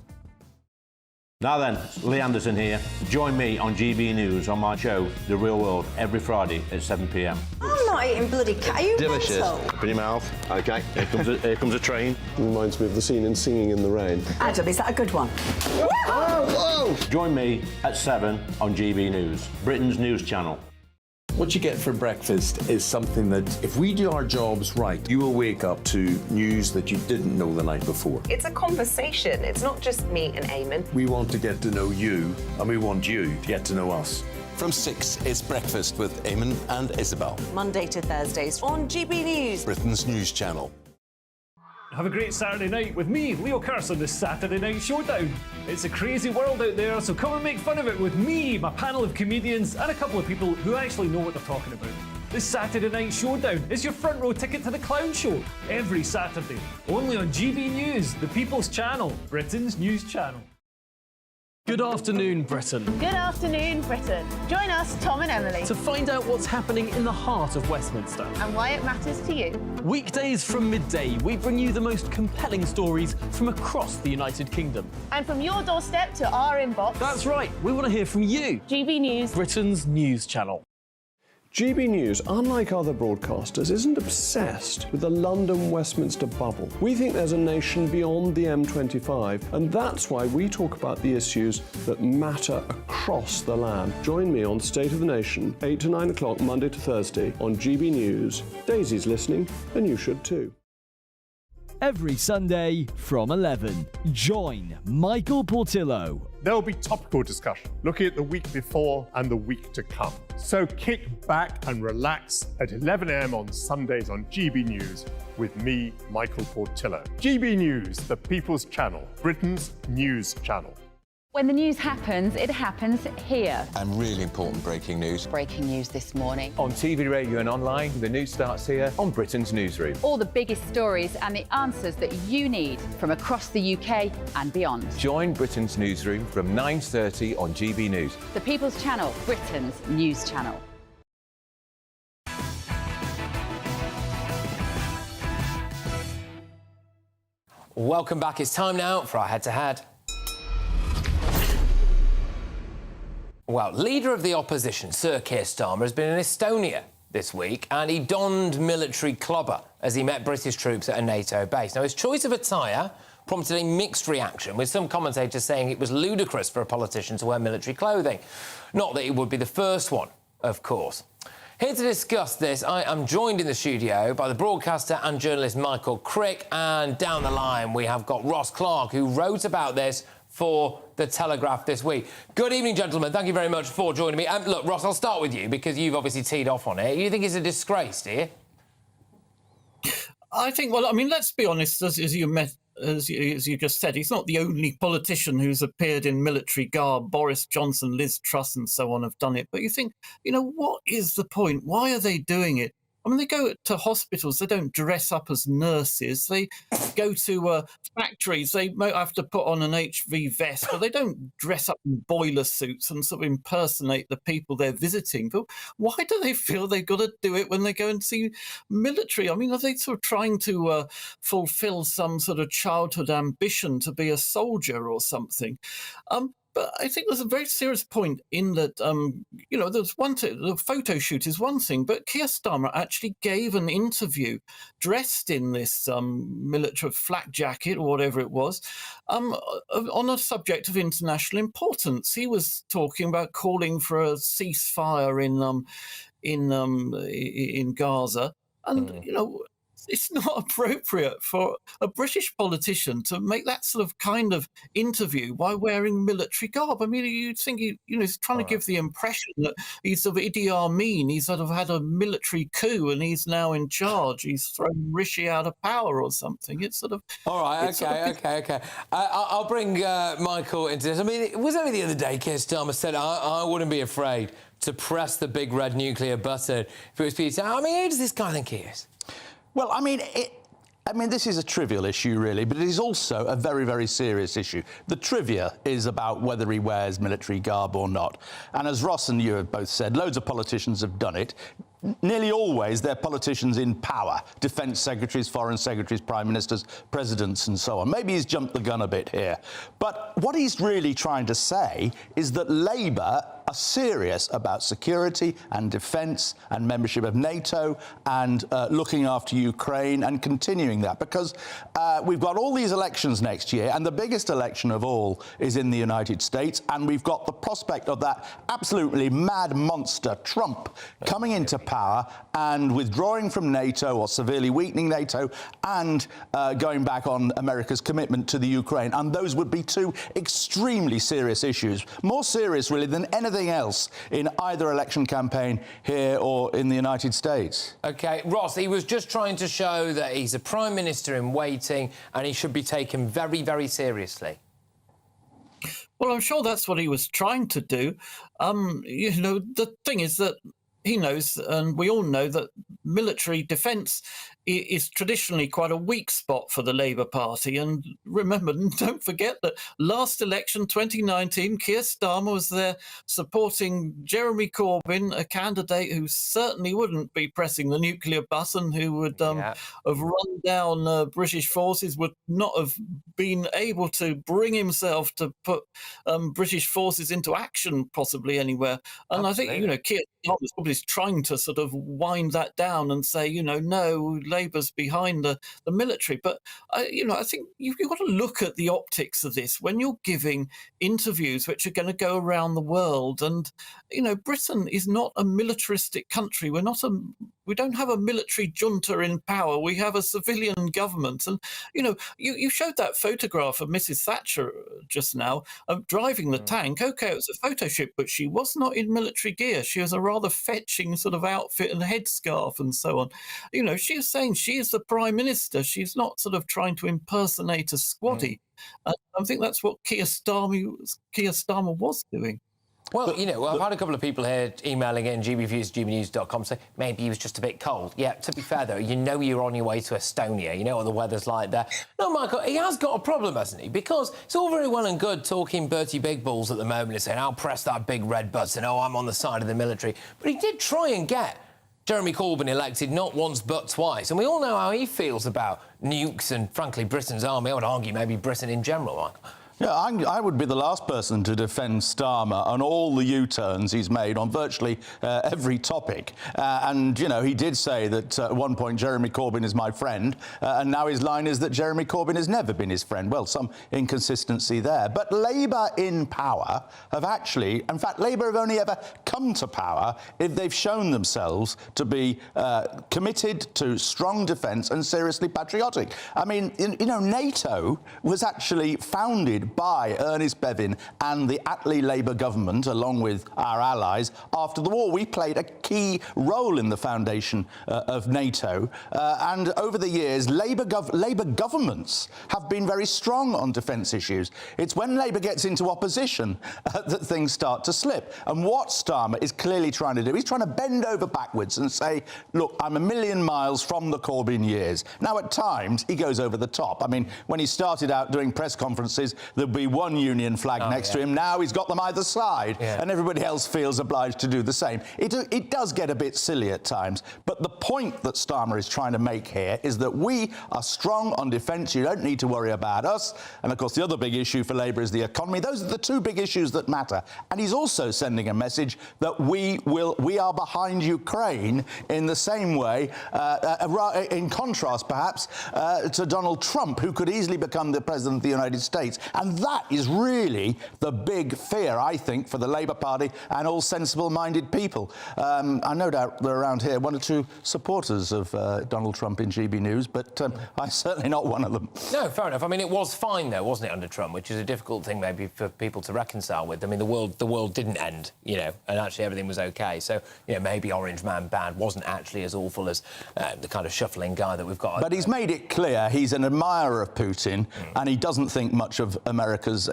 Now then, Lee Anderson here. Join me on GB News on my show, The Real World, every Friday at 7 p.m. I'm not eating bloody cat. Are you Delicious. mental? Open your mouth. OK, here comes a train. Reminds me of the scene in Singing in the Rain. Adam, is that a good one? Whoa! Join me at 7 on GB News, Britain's news channel. What you get for breakfast is something that, if we do our jobs right, you will wake up to news that you didn't know the night before. It's a conversation. It's not just me and Eamon. We want to get to know you, and we want you to get to know us. From 6, it's Breakfast with Eamon and Isabel. Monday to Thursdays on GB News, Britain's news channel. Have a great Saturday night with me, Leo Curse, on this Saturday Night Showdown. It's a crazy world out there, so come and make fun of it with me, my panel of comedians, and a couple of people who actually know what they're talking about. This Saturday Night Showdown is your front row ticket to the clown show every Saturday, only on GB News, the People's Channel, Britain's news channel. Good afternoon, Britain. Good afternoon, Britain. Join us, Tom and Emily, To find out what's happening in the heart of Westminster. and why it matters to you. Weekdays from midday, we bring you the most compelling stories from across the United Kingdom. And from your doorstep to our inbox, That's right, we want to hear from you. GB News, Britain's news channel. GB News, unlike other broadcasters, isn't obsessed with the London-Westminster bubble. We think there's a nation beyond the M25, and that's why we talk about the issues that matter across the land. Join me on State of the Nation, 8 to 9 o'clock, Monday to Thursday, on GB News. Daisy's listening, and you should too. Every Sunday from 11. Join Michael Portillo. There'll be topical discussion, looking at the week before and the week to come. So kick back and relax at 11 a.m. on Sundays on GB News with me, Michael Portillo. GB News, the People's Channel, Britain's news channel. When the news happens, it happens here. And really important breaking news. Breaking news this morning. On TV, radio and online, the news starts here on Britain's Newsroom. All the biggest stories and the answers that you need from across the UK and beyond. Join Britain's Newsroom from 9:30 on GB News. The People's Channel, Britain's news channel. Welcome back. It's time now for our head-to-head. Well, leader of the opposition, Sir Keir Starmer, has been in Estonia this week, and he donned military clobber as he met British troops at a NATO base. Now, his choice of attire prompted a mixed reaction, with some commentators saying it was ludicrous for a politician to wear military clothing. Not that it would be the first one, of course. Here to discuss this, I am joined in the studio by the broadcaster and journalist Michael Crick, and down the line we have got Ross Clark, who wrote about this for The Telegraph this week. Good evening, gentlemen. Thank you very much for joining me. Look, Ross, I'll start with you, because you've obviously teed off on it. You think it's a disgrace, do you? I think, well, I mean, let's be honest, as you just said, he's not the only politician who's appeared in military garb. Boris Johnson, Liz Truss and so on have done it. But you think, what is the point? Why are they doing it? I mean, they go to hospitals, they don't dress up as nurses. They go to factories, they might have to put on an HV vest, but they don't dress up in boiler suits and sort of impersonate the people they're visiting. But why do they feel they've got to do it when they go and see military? I mean, are they sort of trying to fulfill some sort of childhood ambition to be a soldier or something? But I think there's a very serious point in that, there's one thing, the photo shoot is one thing, but Keir Starmer actually gave an interview dressed in this military flak jacket or whatever it was, on a subject of international importance. He was talking about calling for a ceasefire in Gaza. And, it's not appropriate for a British politician to make that sort of kind of interview by wearing military garb. I mean, you'd think he's trying to give the impression that he's sort of Idi Amin. He's sort of had a military coup and he's now in charge. He's thrown Rishi out of power or something. It's sort of... All right, OK. I'll bring Michael into this. I mean, it was only the other day Keir Starmer said, I wouldn't be afraid to press the big red nuclear button if it was Peter. I mean, who does this guy think he is? Well, I mean, this is a trivial issue, really, but it is also a very, very serious issue. The trivia is about whether he wears military garb or not. And as Ross and you have both said, loads of politicians have done it. Nearly always they're politicians in power, defence secretaries, foreign secretaries, prime ministers, presidents and so on. Maybe he's jumped the gun a bit here. But what he's really trying to say is that Labour are serious about security and defence and membership of NATO and looking after Ukraine and continuing that, because we've got all these elections next year, and the biggest election of all is in the United States, and we've got the prospect of that absolutely mad monster Trump coming into power and withdrawing from NATO or severely weakening NATO and going back on America's commitment to the Ukraine. And those would be two extremely serious issues, more serious really than anything else in either election campaign here or in the United States. OK, Ross, he was just trying to show that he's a Prime Minister in waiting and he should be taken very, very seriously. Well, I'm sure that's what he was trying to do. The thing is that he knows, and we all know, that military defence is traditionally quite a weak spot for the Labour Party. And remember, don't forget that last election, 2019, Keir Starmer was there supporting Jeremy Corbyn, a candidate who certainly wouldn't be pressing the nuclear button, who would have run down British forces, would not have been able to bring himself to put British forces into action possibly anywhere. And absolutely. I think, Keir Starmer is probably trying to sort of wind that down and say, no, Labour's behind the military. But, I think you've got to look at the optics of this when you're giving interviews which are going to go around the world. And, Britain is not a militaristic country. We don't have a military junta in power. We have a civilian government. And, you showed that photograph of Mrs. Thatcher just now driving the tank. OK, it was a photo shoot, but she was not in military gear. She was a rather fetching sort of outfit and headscarf and so on. She was saying she is the Prime Minister. She's not sort of trying to impersonate a squaddy. I think that's what Keir Starmer was doing. Well, I've had a couple of people here emailing in gbviews@gbnews.com say maybe he was just a bit cold. Yeah, to be fair, though, you're on your way to Estonia. You know what the weather's like there. No, Michael, he has got a problem, hasn't he? Because it's all very well and good talking Bertie Big Balls at the moment and saying, I'll press that big red button, I'm on the side of the military. But he did try and get Jeremy Corbyn elected not once but twice. And we all know how he feels about nukes and, frankly, Britain's army. I would argue maybe Britain in general, Michael. Yeah, I would be the last person to defend Starmer on all the U-turns he's made on virtually every topic. And, you know, he did say that at one point Jeremy Corbyn is my friend, and now his line is that Jeremy Corbyn has never been his friend. Well, some inconsistency there. But Labour in power have actually, in fact, Labour have only ever come to power if they've shown themselves to be committed to strong defence and seriously patriotic. I mean, you know, NATO was actually founded by Ernest Bevin and the Attlee Labour government, along with our allies, after the war. We played a key role in the foundation of NATO, and over the years, Labour governments have been very strong on defence issues. It's when Labour gets into opposition that things start to slip. And what Starmer is clearly trying to do, he's trying to bend over backwards and say, look, I'm a million miles from the Corbyn years. Now, at times, he goes over the top. I mean, when he started out doing press conferences, there'd be one union flag next to him. Now he's got them either side, and everybody else feels obliged to do the same. It does get a bit silly at times, but the point that Starmer is trying to make here is that we are strong on defence. You don't need to worry about us. And, of course, the other big issue for Labour is the economy. Those are the two big issues that matter. And he's also sending a message that we are behind Ukraine in the same way, in contrast, perhaps, to Donald Trump, who could easily become the President of the United States. And that is really the big fear, I think, for the Labour Party and all sensible-minded people. I no doubt there are around here one or two supporters of Donald Trump in GB News, but I'm certainly not one of them. No, fair enough. I mean, it was fine, though, wasn't it, under Trump, which is a difficult thing maybe for people to reconcile with. I mean, the world didn't end, you know, and actually everything was OK. So, you know, maybe Orange Man Bad wasn't actually as awful as the kind of shuffling guy that we've got. But he's made it clear he's an admirer of Putin, and he doesn't think much of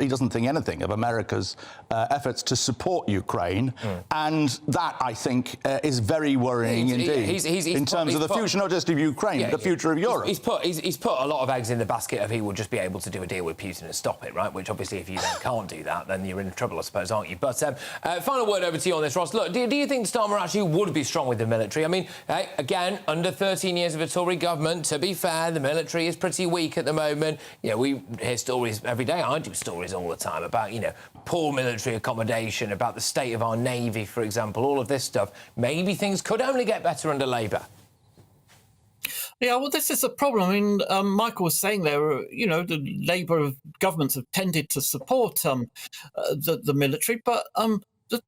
he doesn't think anything of America's efforts to support Ukraine, and that, I think, is very worrying indeed in terms of the future, not just of Ukraine, but the future of Europe. He's put a lot of eggs in the basket of he will just be able to do a deal with Putin and stop it, right? Which, obviously, if you then can't do that, then you're in trouble, I suppose, aren't you? But final word over to you on this, Ross. Look, do you think Starmer actually would be strong with the military? I mean, again, under 13 years of a Tory government, to be fair, the military is pretty weak at the moment. You know, we hear stories every day. I do stories all the time about, you know, poor military accommodation, about the state of our Navy, for example, all of this stuff. Maybe things could only get better under Labour. Yeah, well, this is a problem. I mean, Michael was saying there, you know, the Labour governments have tended to support the military, but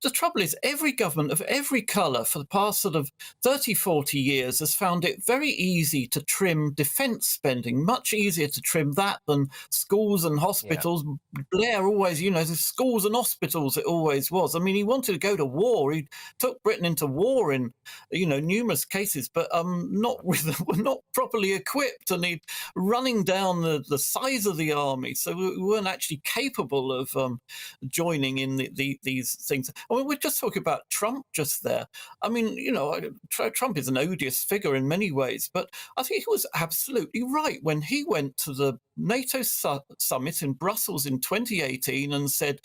the trouble is every government of every colour for the past sort of 30, 40 years has found it very easy to trim defence spending, much easier to trim that than schools and hospitals. Yeah. Blair always, you know, the schools and hospitals it always was. I mean, he wanted to go to war. He took Britain into war in, you know, numerous cases, but not properly equipped, and he running down the size of the army. So we weren't actually capable of joining in these things. I mean, we're just talking about Trump just there. I mean, you know, Trump is an odious figure in many ways, but I think he was absolutely right when he went to the NATO summit in Brussels in 2018 and said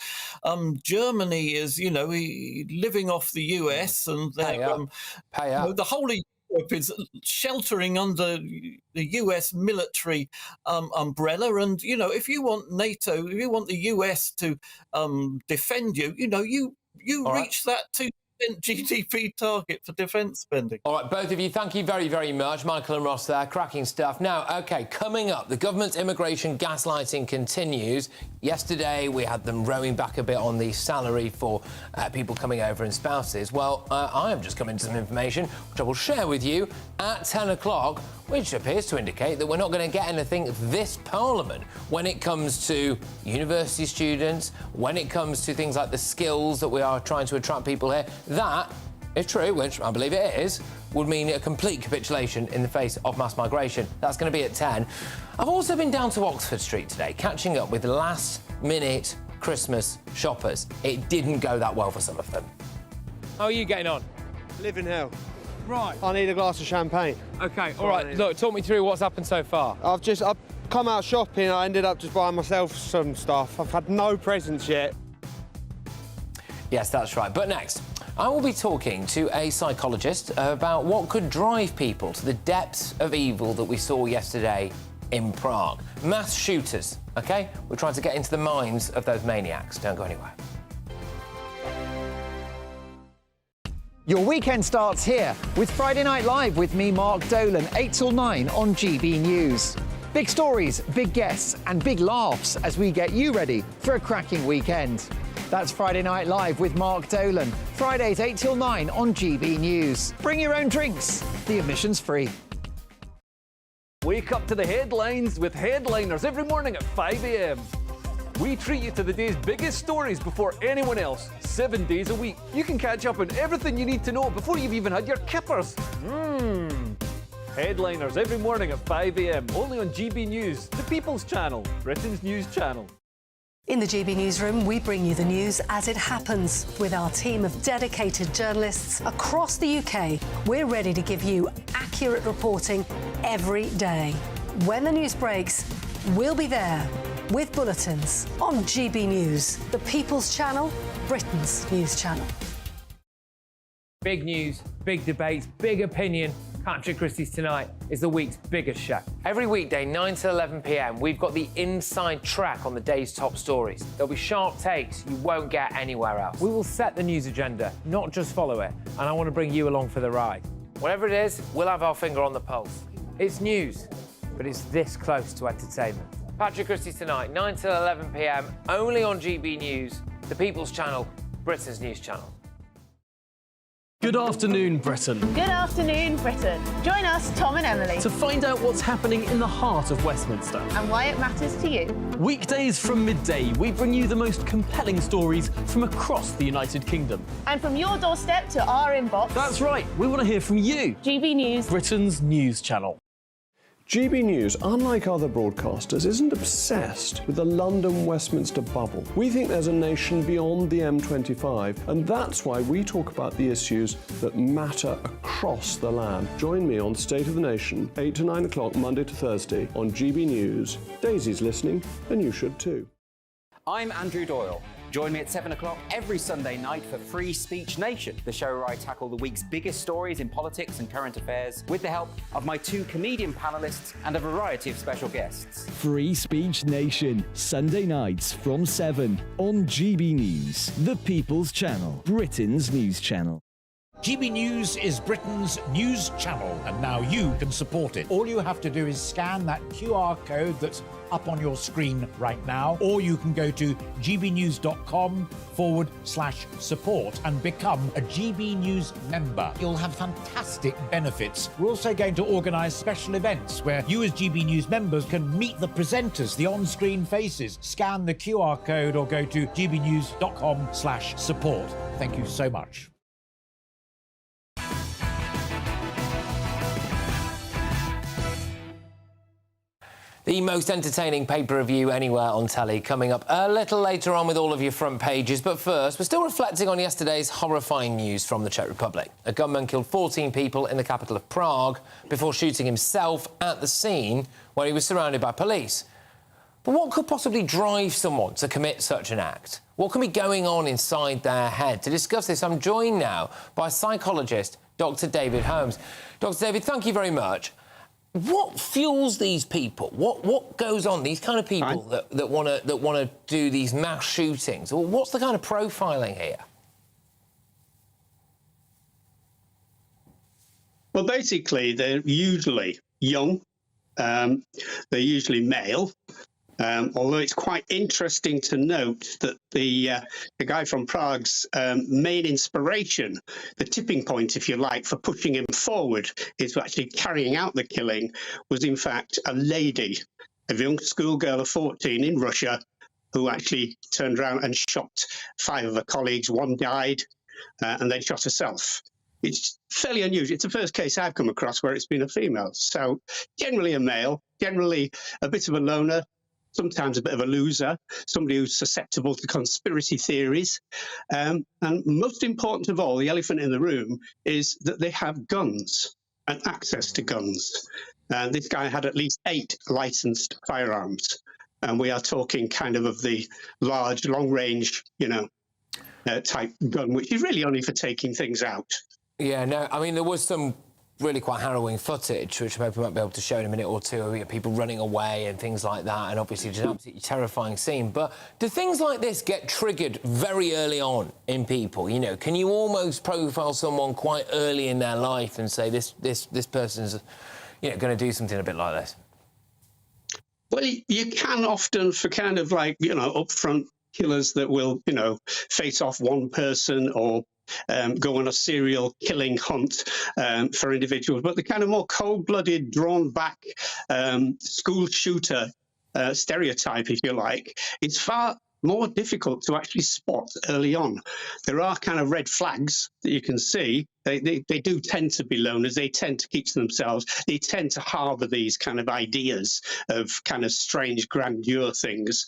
Germany is, you know, living off the US and the whole Europe is sheltering under the US military umbrella. And, you know, if you want NATO, if you want the US to defend you, you know, you reach that 2% GDP target for defence spending. All right, both of you, thank you very, very much. Michael and Ross there, cracking stuff. Now, OK, coming up, the government's immigration gaslighting continues. Yesterday, we had them rowing back a bit on the salary for people coming over and spouses. Well, I have just come into some information, which I will share with you at 10 o'clock, which appears to indicate that we're not going to get anything this Parliament when it comes to university students, when it comes to things like the skills that we are trying to attract people here. That, if true, which I believe it is, would mean a complete capitulation in the face of mass migration. That's going to be at 10. I've also been down to Oxford Street today, catching up with last-minute Christmas shoppers. It didn't go that well for some of them. How are you getting on? Living hell. Right. I need a glass of champagne. OK, all right. Look, talk me through what's happened so far. I've come out shopping. I ended up just buying myself some stuff. I've had no presents yet. Yes, that's right. But next, I will be talking to a psychologist about what could drive people to the depths of evil that we saw yesterday in Prague. Mass shooters, OK? We're trying to get into the minds of those maniacs. Don't go anywhere. Your weekend starts here with Friday Night Live with me, Mark Dolan, 8 till 9 on GB News. Big stories, big guests and big laughs as we get you ready for a cracking weekend. That's Friday Night Live with Mark Dolan, Fridays 8 till 9 on GB News. Bring your own drinks, the admission's free. Wake up to the headlines with Headliners every morning at 5 a.m. We treat you to the day's biggest stories before anyone else, 7 days a week. You can catch up on everything you need to know before you've even had your kippers. Headliners every morning at 5 a.m, only on GB News, the People's Channel, Britain's news channel. In the GB Newsroom, we bring you the news as it happens. With our team of dedicated journalists across the UK, we're ready to give you accurate reporting every day. When the news breaks, we'll be there with bulletins on GB News, the People's Channel, Britain's news channel. Big news, big debates, big opinion. Patrick Christys Tonight is the week's biggest show. Every weekday, 9 to 11 p.m, we've got the inside track on the day's top stories. There'll be sharp takes you won't get anywhere else. We will set the news agenda, not just follow it, and I want to bring you along for the ride. Whatever it is, we'll have our finger on the pulse. It's news, but it's this close to entertainment. Patrick Christys Tonight, 9 to 11 p.m, only on GB News, the People's Channel, Britain's news channel. Good afternoon, Britain. Good afternoon, Britain. Join us, Tom and Emily, To find out what's happening in the heart of Westminster. and why it matters to you. Weekdays from midday, we bring you the most compelling stories from across the United Kingdom. And from your doorstep to our inbox. That's right, we want to hear from you. GB News, Britain's news channel. GB News, unlike other broadcasters, isn't obsessed with the London-Westminster bubble. We think there's a nation beyond the M25, and that's why we talk about the issues that matter across the land. Join me on State of the Nation, 8 to 9 o'clock, Monday to Thursday, on GB News. Daisy's listening, and you should too. I'm Andrew Doyle. Join me at 7 o'clock every Sunday night for Free Speech Nation, the show where I tackle the week's biggest stories in politics and current affairs with the help of my 2 comedian panellists and a variety of special guests. Free Speech Nation, Sunday nights from 7 on GB News, the People's Channel, Britain's news channel. GB News is Britain's news channel, and now you can support it. All you have to do is scan that QR code that's up on your screen right now, or you can go to gbnews.com/support and become a GB News member. You'll have fantastic benefits. We're also going to organise special events where you as GB News members can meet the presenters, the on-screen faces. Scan the QR code or go to gbnews.com/support. Thank you so much. The most entertaining pay-per-view anywhere on telly coming up a little later on with all of your front pages. But first, we're still reflecting on yesterday's horrifying news from the Czech Republic. A gunman killed 14 people in the capital of Prague before shooting himself at the scene when he was surrounded by police. But what could possibly drive someone to commit such an act? What can be going on inside their head? To discuss this, I'm joined now by psychologist Dr. David Holmes. Dr. David, thank you very much. What fuels these people? What goes on? These kind of people that want to do these mass shootings. Well, what's the kind of profiling here? Well, basically, they're usually young. They're usually male. Although it's quite interesting to note that the guy from Prague's main inspiration, the tipping point, if you like, for pushing him forward into actually carrying out the killing was, in fact, a lady, a young schoolgirl of 14 in Russia, who actually turned around and shot 5 of her colleagues. 1 died, and then shot herself. It's fairly unusual. It's the first case I've come across where it's been a female. So generally a male, generally a bit of a loner, sometimes a bit of a loser, somebody who's susceptible to conspiracy theories. And most important of all, the elephant in the room is that they have guns and access to guns. And this guy had at least 8 licensed firearms. And we are talking kind of the large, long-range, type gun, which is really only for taking things out. Yeah, no, I mean, there was some really quite harrowing footage, which I'm hoping we might be able to show in a minute or two, of people running away and things like that, and obviously just an absolutely terrifying scene. But do things like this get triggered very early on in people? You know, can you almost profile someone quite early in their life and say this person's, you know, going to do something a bit like this? Well, you can often for kind of like, you know, upfront killers that will, you know, face off one person or go on a serial killing hunt for individuals. But the kind of more cold-blooded, drawn-back school shooter stereotype, if you like, it's far more difficult to actually spot early on. There are kind of red flags that you can see. They do tend to be loners. They tend to keep to themselves. They tend to harbour these kind of ideas of kind of strange grandeur things.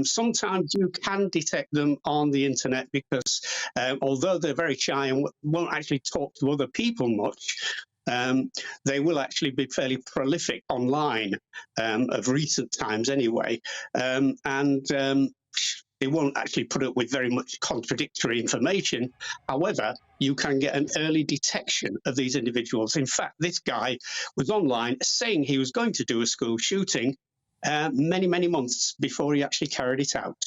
Sometimes you can detect them on the internet because although they're very shy and won't actually talk to other people much, they will actually be fairly prolific online of recent times anyway. They won't actually put up with very much contradictory information. However, you can get an early detection of these individuals. In fact, this guy was online saying he was going to do a school shooting many, many months before he actually carried it out.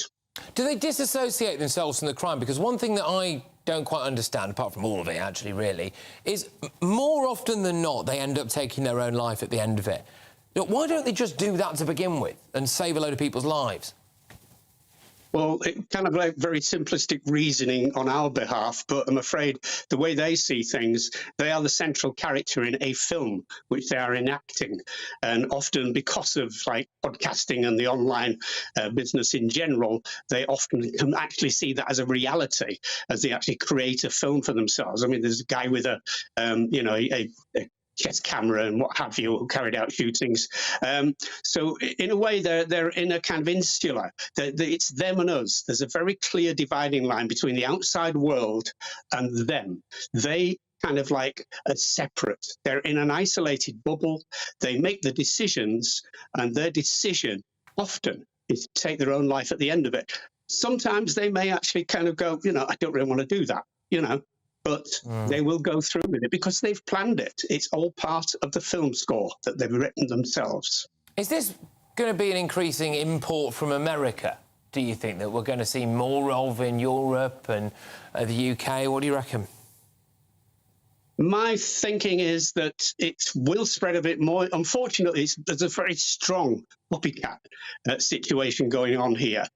Do they disassociate themselves from the crime? Because one thing that I don't quite understand, apart from all of it, actually, really, is more often than not, they end up taking their own life at the end of it. Look, why don't they just do that to begin with and save a load of people's lives? Well, it kind of like very simplistic reasoning on our behalf, but I'm afraid the way they see things, they are the central character in a film which they are enacting. And often because of like podcasting and the online business in general, they often can actually see that as a reality as they actually create a film for themselves. I mean, there's a guy with a chest camera and what have you, who carried out shootings. So in a way, they're in a kind of insular. It's them and us. There's a very clear dividing line between the outside world and them. They kind of like are separate. They're in an isolated bubble. They make the decisions, and their decision often is to take their own life at the end of it. Sometimes they may actually kind of go, you know, I don't really want to do that, you know. But they will go through with it because they've planned it. It's all part of the film score that they've written themselves. Is this going to be an increasing import from America, do you think, that we're going to see more of in Europe and the UK? What do you reckon? My thinking is that it will spread a bit more. Unfortunately, there's a very strong copycat situation going on here,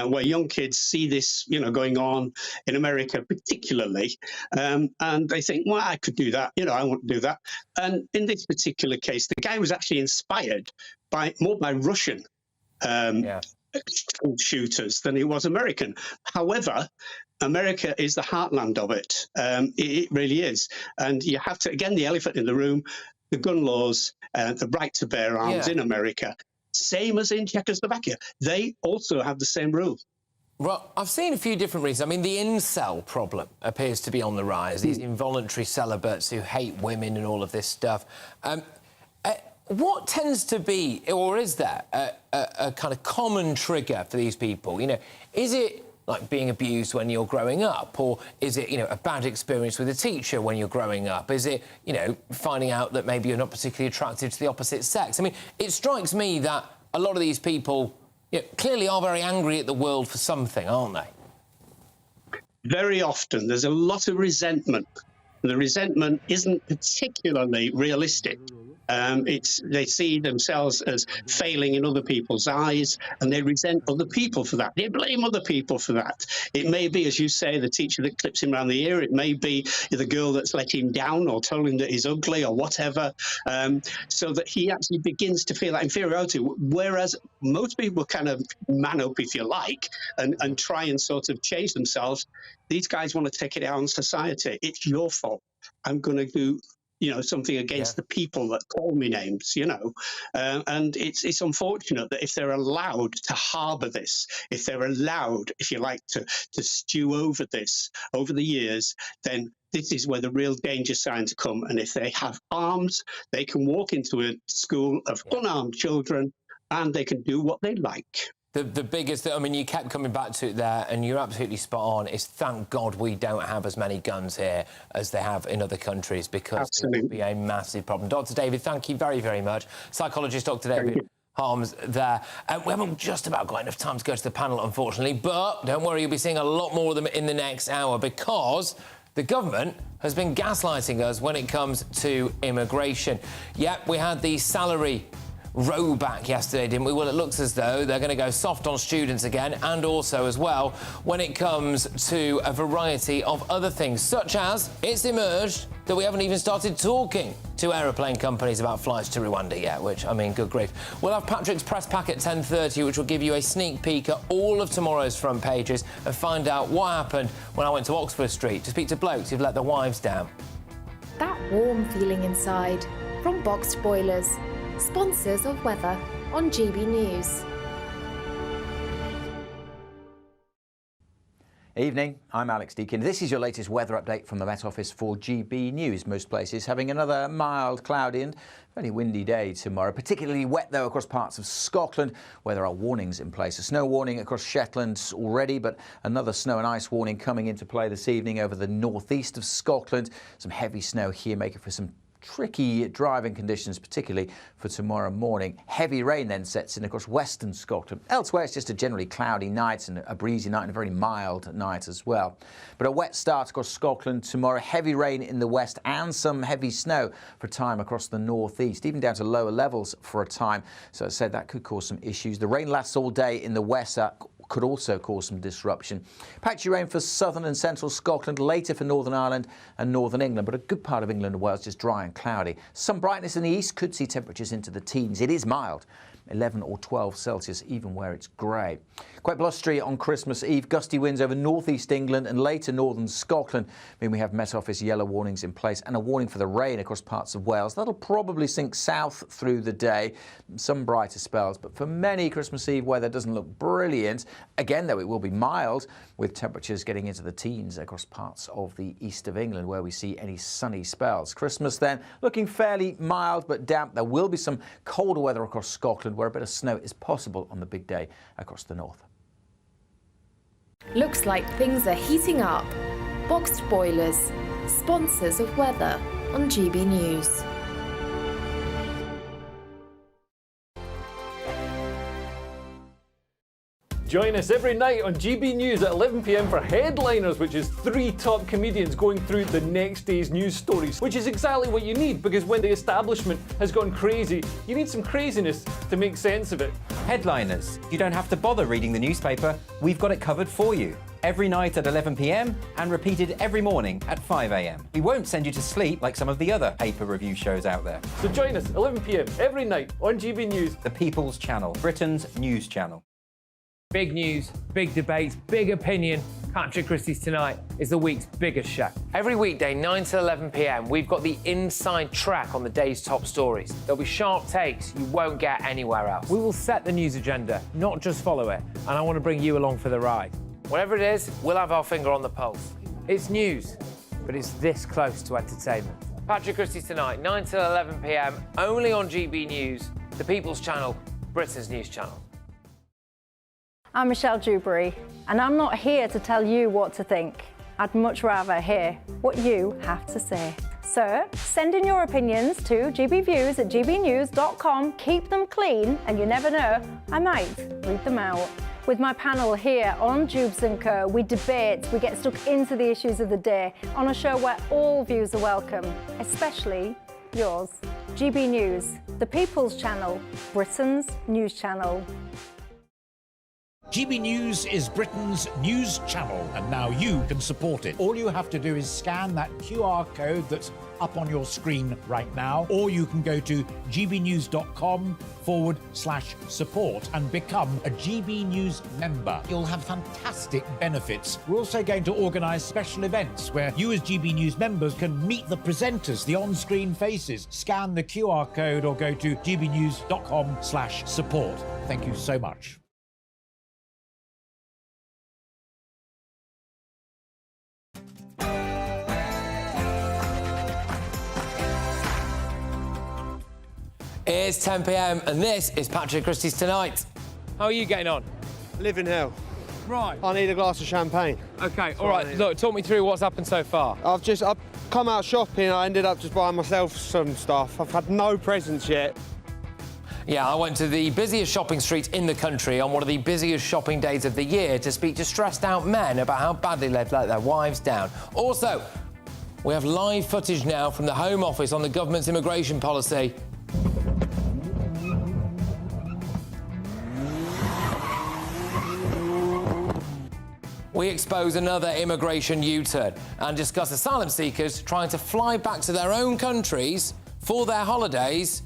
where young kids see this, you know, going on in America particularly, and they think, well, I could do that, you know, I want to do that. And in this particular case, the guy was actually inspired more by Russian shooters than he was American. However, America is the heartland of it. It really is. And you have to, again, the elephant in the room, the gun laws, the right to bear arms in America, same as in Czechoslovakia. They also have the same rule. Well, I've seen a few different reasons. I mean, the incel problem appears to be on the rise, these involuntary celibates who hate women and all of this stuff. What tends to be, or is there, a kind of common trigger for these people? You know, is it like being abused when you're growing up? Or is it, you know, a bad experience with a teacher when you're growing up? Is it, you know, finding out that maybe you're not particularly attracted to the opposite sex? I mean, it strikes me that a lot of these people, you know, clearly are very angry at the world for something, aren't they? Very often. There's a lot of resentment. The resentment isn't particularly realistic. They see themselves as failing in other people's eyes, and they resent other people for that. They blame other people for that. It may be, as you say, the teacher that clips him around the ear. It may be the girl that's let him down or told him that he's ugly or whatever, so that he actually begins to feel that inferiority. Whereas most people kind of man up, if you like, and try and sort of change themselves. These guys want to take it out on society. It's your fault. I'm going to do, you know, something against the people that call me names, you know. And it's unfortunate that if they're allowed to harbour this, if they're allowed, if you like, to stew over this over the years, then this is where the real danger signs come. And if they have arms, they can walk into a school of unarmed children and they can do what they like. The biggest, I mean, you kept coming back to it there, and you're absolutely spot on, is thank God we don't have as many guns here as they have in other countries, because it would be a massive problem. Dr. David, thank you very, very much. Psychologist Dr. David Harms there. We haven't just about got enough time to go to the panel, unfortunately, but don't worry, you'll be seeing a lot more of them in the next hour, because the government has been gaslighting us when it comes to immigration. Yep, we had the salary row back yesterday, didn't we? Well, it looks as though they're going to go soft on students again, and also as well when it comes to a variety of other things, such as it's emerged that we haven't even started talking to aeroplane companies about flights to Rwanda yet, which, I mean, good grief. We'll have Patrick's press pack at 10:30, which will give you a sneak peek at all of tomorrow's front pages and find out what happened when I went to Oxford Street to speak to blokes who've let their wives down. That warm feeling inside from Boxed Boilers, sponsors of weather on GB News. Evening, I'm Alex Deakin. This is your latest weather update from the Met Office for GB News. Most places having another mild, cloudy and fairly windy day tomorrow. Particularly wet, though, across parts of Scotland, where there are warnings in place. A snow warning across Shetland already, but another snow and ice warning coming into play this evening over the northeast of Scotland. Some heavy snow here, making for some tricky driving conditions, particularly for tomorrow morning. Heavy rain then sets in across western Scotland. Elsewhere, it's just a generally cloudy night and a breezy night and a very mild night as well. But a wet start across Scotland tomorrow. Heavy rain in the west and some heavy snow for a time across the northeast, even down to lower levels for a time. So as I said, that could cause some issues. The rain lasts all day in the west. Could also cause some disruption. Patchy rain for southern and central Scotland, later for Northern Ireland and Northern England, but a good part of England and Wales just dry and cloudy. Some brightness in the east, could see temperatures into the teens. It is mild, 11 or 12 Celsius, even where it's grey. Quite blustery on Christmas Eve. Gusty winds over northeast England and later northern Scotland. I mean, we have Met Office yellow warnings in place and a warning for the rain across parts of Wales. That'll probably sink south through the day. Some brighter spells, but for many, Christmas Eve weather doesn't look brilliant. Again, though, it will be mild, with temperatures getting into the teens across parts of the east of England, where we see any sunny spells. Christmas, then, looking fairly mild but damp. There will be some colder weather across Scotland, where a bit of snow is possible on the big day across the north. Looks like things are heating up. Boxed Boilers, sponsors of weather on GB News. Join us every night on GB News at 11 p.m. for Headliners, which is 3 top comedians going through the next day's news stories, which is exactly what you need, because when the establishment has gone crazy, you need some craziness to make sense of it. Headliners. You don't have to bother reading the newspaper. We've got it covered for you. Every night at 11 p.m. and repeated every morning at 5 a.m. We won't send you to sleep like some of the other paper review shows out there. So join us 11 p.m. every night on GB News. The People's Channel, Britain's news channel. Big news, big debates, big opinion. Patrick Christys Tonight is the week's biggest show. Every weekday, 9 to 11 p.m, we've got the inside track on the day's top stories. There'll be sharp takes you won't get anywhere else. We will set the news agenda, not just follow it, and I want to bring you along for the ride. Whatever it is, we'll have our finger on the pulse. It's news, but it's this close to entertainment. Patrick Christys Tonight, 9 to 11 p.m, only on GB News, the People's Channel, Britain's news channel. I'm Michelle Dewberry, and I'm not here to tell you what to think. I'd much rather hear what you have to say. So, send in your opinions to gbviews@gbnews.com. Keep them clean, and you never know, I might read them out. With my panel here on Jubes & Co, we debate, we get stuck into the issues of the day on a show where all views are welcome, especially yours. GB News, the People's Channel, Britain's news channel. GB News is Britain's news channel, and now you can support it. All you have to do is scan that QR code that's up on your screen right now, or you can go to gbnews.com/support and become a GB News member. You'll have fantastic benefits. We're also going to organise special events where you as GB News members can meet the presenters, the on-screen faces. Scan the QR code or go to gbnews.com/support. Thank you so much. It's 10 p.m. and this is Patrick Christys Tonight. How are you getting on? Living hell. Right. I need a glass of champagne. OK, all right, look, talk me through what's happened so far. I've come out shopping, I ended up just buying myself some stuff. I've had no presents yet. Yeah, I went to the busiest shopping street in the country on one of the busiest shopping days of the year to speak to stressed-out men about how badly they've let their wives down. Also, we have live footage now from the Home Office on the government's immigration policy. We expose another immigration U-turn and discuss asylum seekers trying to fly back to their own countries for their holidays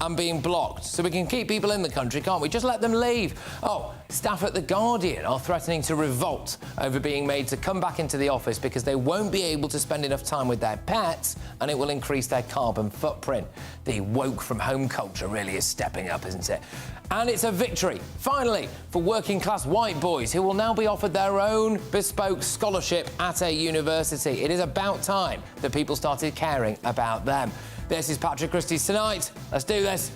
and being blocked. So we can keep people in the country, can't we? Just let them leave. Oh, staff at The Guardian are threatening to revolt over being made to come back into the office because they won't be able to spend enough time with their pets and it will increase their carbon footprint. The woke from home culture really is stepping up, isn't it? And it's a victory, finally, for working-class white boys who will now be offered their own bespoke scholarship at a university. It is about time that people started caring about them. This is Patrick Christys Tonight. Let's do this.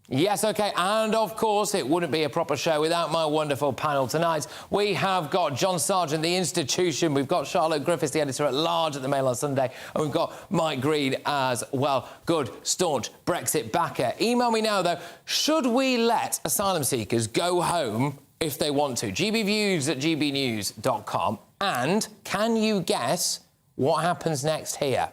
Yes, OK, and of course it wouldn't be a proper show without my wonderful panel tonight. We have got John Sargent, The Institution, we've got Charlotte Griffiths, the editor-at-large at the Mail on Sunday, and we've got Mike Green as well. Good, staunch Brexit backer. Email me now, though, should we let asylum seekers go home if they want to? gbviews@gbnews.com. And can you guess what happens next here?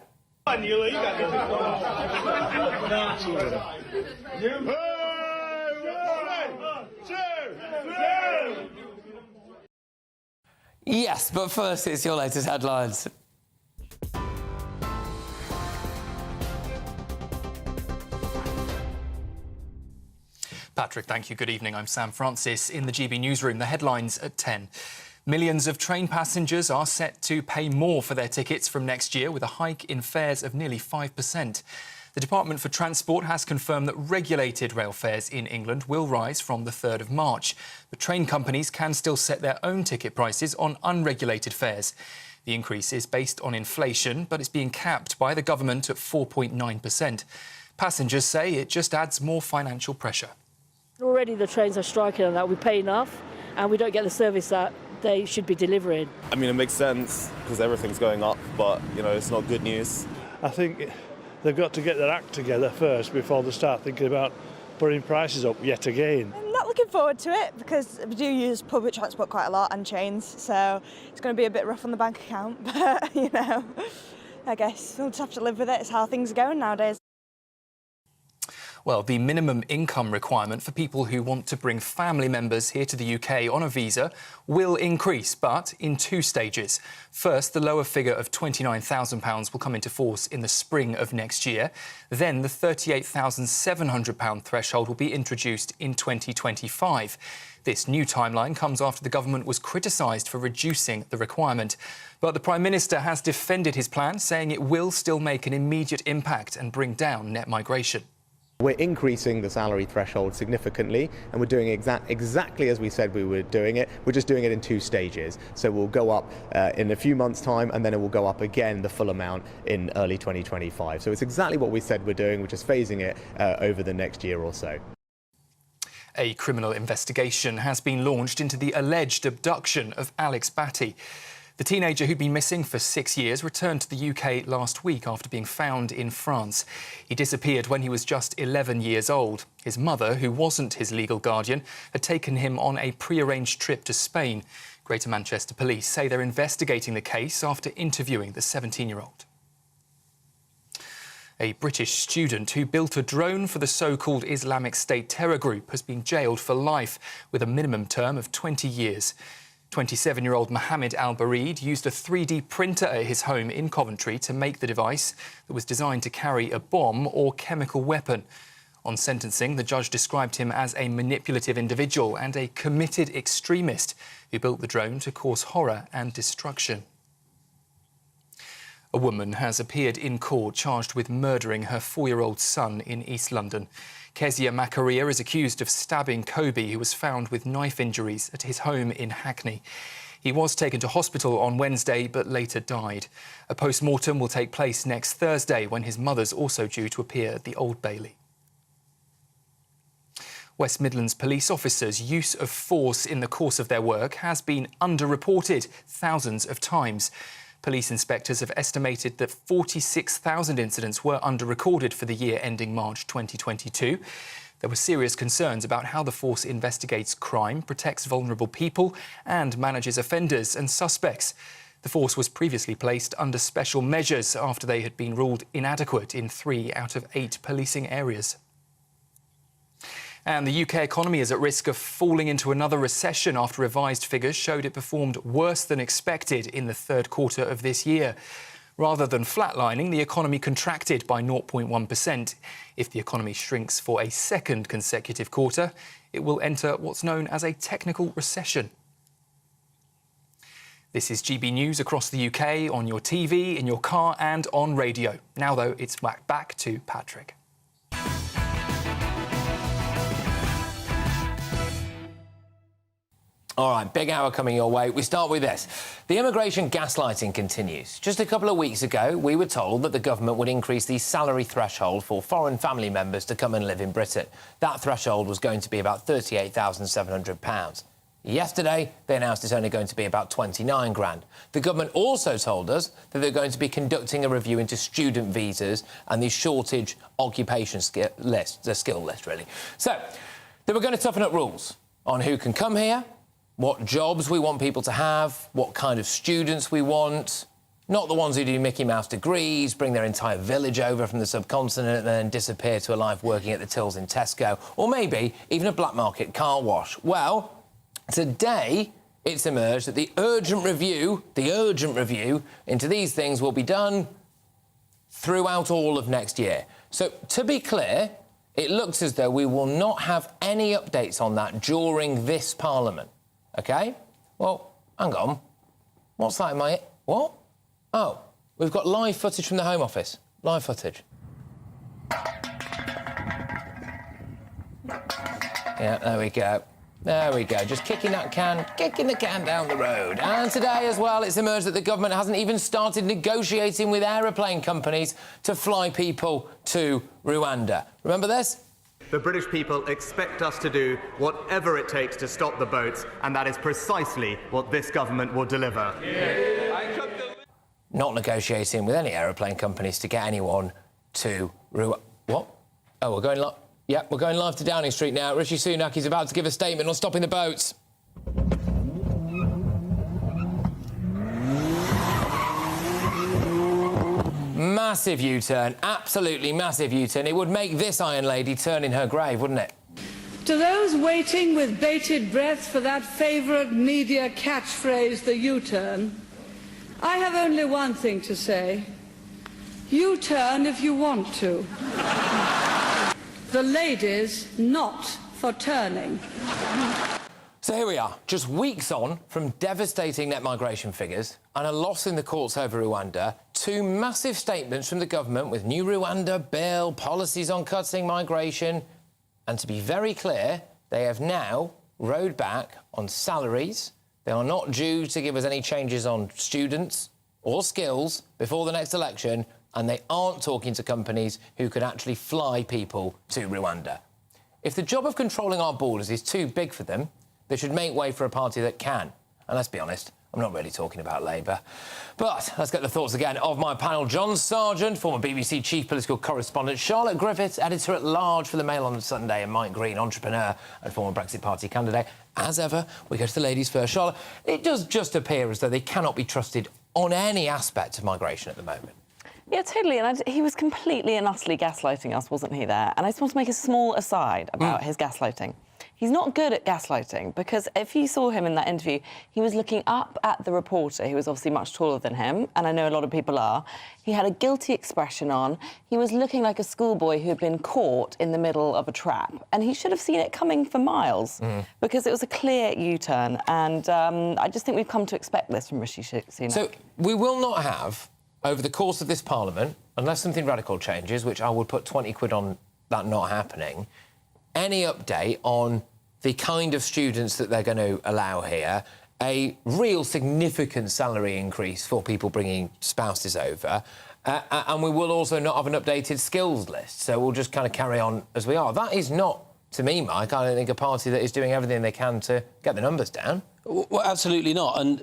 Yes, but first it's your latest headlines. Patrick, thank you. Good evening. I'm Sam Francis in the GB newsroom. The headlines at 10. Millions of train passengers are set to pay more for their tickets from next year, with a hike in fares of nearly 5%. The Department for Transport has confirmed that regulated rail fares in England will rise from the 3rd of March. But train companies can still set their own ticket prices on unregulated fares. The increase is based on inflation, but it's being capped by the government at 4.9%. Passengers say it just adds more financial pressure. Already the trains are striking on that. We pay enough and we don't get the service that they should be delivering. I mean, it makes sense because everything's going up, but, you know, it's not good news. I think they've got to get their act together first before they start thinking about putting prices up yet again. I'm not looking forward to it because we do use public transport quite a lot and trains, so it's going to be a bit rough on the bank account, but, you know, I guess we'll just have to live with it. It's how things are going nowadays. Well, the minimum income requirement for people who want to bring family members here to the UK on a visa will increase, but in 2 stages. First, the lower figure of £29,000 will come into force in the spring of next year. Then the £38,700 threshold will be introduced in 2025. This new timeline comes after the government was criticised for reducing the requirement. But the Prime Minister has defended his plan, saying it will still make an immediate impact and bring down net migration. We're increasing the salary threshold significantly, and we're doing exactly as we said we were doing it. We're just doing it in 2 stages. So we'll go up in a few months' time, and then it will go up again the full amount in early 2025. So it's exactly what we said we're doing, which is phasing it over the next year or so. A criminal investigation has been launched into the alleged abduction of Alex Batty. The teenager who'd been missing for 6 years returned to the UK last week after being found in France. He disappeared when he was just 11 years old. His mother, who wasn't his legal guardian, had taken him on a pre-arranged trip to Spain. Greater Manchester Police say they're investigating the case after interviewing the 17-year-old. A British student who built a drone for the so-called Islamic State terror group has been jailed for life with a minimum term of 20 years. 27-year-old Mohammed Al-Bareed used a 3D printer at his home in Coventry to make the device that was designed to carry a bomb or chemical weapon. On sentencing, the judge described him as a manipulative individual and a committed extremist who built the drone to cause horror and destruction. A woman has appeared in court charged with murdering her 4-year-old son in East London. Kezia Makaria is accused of stabbing Kobe, who was found with knife injuries at his home in Hackney. He was taken to hospital on Wednesday but later died. A post-mortem will take place next Thursday when his mother's also due to appear at the Old Bailey. West Midlands police officers' use of force in the course of their work has been underreported thousands of times. Police inspectors have estimated that 46,000 incidents were under-recorded for the year ending March 2022. There were serious concerns about how the force investigates crime, protects vulnerable people and manages offenders and suspects. The force was previously placed under special measures after they had been ruled inadequate in 3 out of 8 policing areas. And the UK economy is at risk of falling into another recession after revised figures showed it performed worse than expected in the third quarter of this year. Rather than flatlining, the economy contracted by 0.1%. If the economy shrinks for a second consecutive quarter, it will enter what's known as a technical recession. This is GB News across the UK, on your TV, in your car and on radio. Now, though, it's back to Patrick. All right, big hour coming your way. We start with this. The immigration gaslighting continues. Just a couple of weeks ago, we were told that the government would increase the salary threshold for foreign family members to come and live in Britain. That threshold was going to be about £38,700. Yesterday, they announced it's only going to be about 29 grand. The government also told us that they're going to be conducting a review into student visas and the shortage occupation skill list, really. So, they were going to toughen up rules on who can come here, what jobs we want people to have, what kind of students we want. Not the ones who do Mickey Mouse degrees, bring their entire village over from the subcontinent and then disappear to a life working at the tills in Tesco, or maybe even a black market car wash. Well, today it's emerged that the urgent review into these things will be done throughout all of next year. So, to be clear, it looks as though we will not have any updates on that during this Parliament. OK? Well, hang on. What's that in my... What? Oh, we've got live footage from the Home Office. Live footage. Yeah, there we go. There we go. Just kicking the can down the road. And today as well, it's emerged that the government hasn't even started negotiating with aeroplane companies to fly people to Rwanda. Remember this? The British people expect us to do whatever it takes to stop the boats, and that is precisely what this government will deliver. Not negotiating with any aeroplane companies to get anyone to Rwanda. What? Oh, we're going live. Yeah, we're going live to Downing Street now. Rishi Sunak is about to give a statement on stopping the boats. Massive U-turn, absolutely massive U-turn. It would make this Iron Lady turn in her grave, wouldn't it? To those waiting with bated breath for that favourite media catchphrase, the U-turn, I have only one thing to say. U-turn if you want to. The ladies not for turning. So here we are, just weeks on from devastating net migration figures and a loss in the courts over Rwanda, 2 massive statements from the government with new Rwanda bill, policies on cutting migration, and to be very clear, they have now rowed back on salaries. They are not due to give us any changes on students or skills before the next election, and they aren't talking to companies who could actually fly people to Rwanda. If the job of controlling our borders is too big for them, they should make way for a party that can. And let's be honest, I'm not really talking about Labour. But let's get the thoughts again of my panel. John Sargent, former BBC chief political correspondent, Charlotte Griffiths, editor-at-large for the Mail on Sunday, and Mike Green, entrepreneur and former Brexit Party candidate. As ever, we go to the ladies first. Charlotte, it does just appear as though they cannot be trusted on any aspect of migration at the moment. Yeah, totally. And he was completely and utterly gaslighting us, wasn't he, there? And I just want to make a small aside about his gaslighting. He's not good at gaslighting, because if you saw him in that interview, he was looking up at the reporter, who was obviously much taller than him, and I know a lot of people are. He had a guilty expression on. He was looking like a schoolboy who had been caught in the middle of a trap, and he should have seen it coming for miles, because it was a clear U-turn, and I just think we've come to expect this from Rishi Sunak. So we will not have, over the course of this Parliament, unless something radical changes, which I would put 20 quid on that not happening, any update on the kind of students that they're going to allow here, a real significant salary increase for people bringing spouses over. And we will also not have an updated skills list. So we'll just kind of carry on as we are. That is not, to me, Mike, I don't think a party that is doing everything they can to get the numbers down. Well, absolutely not. And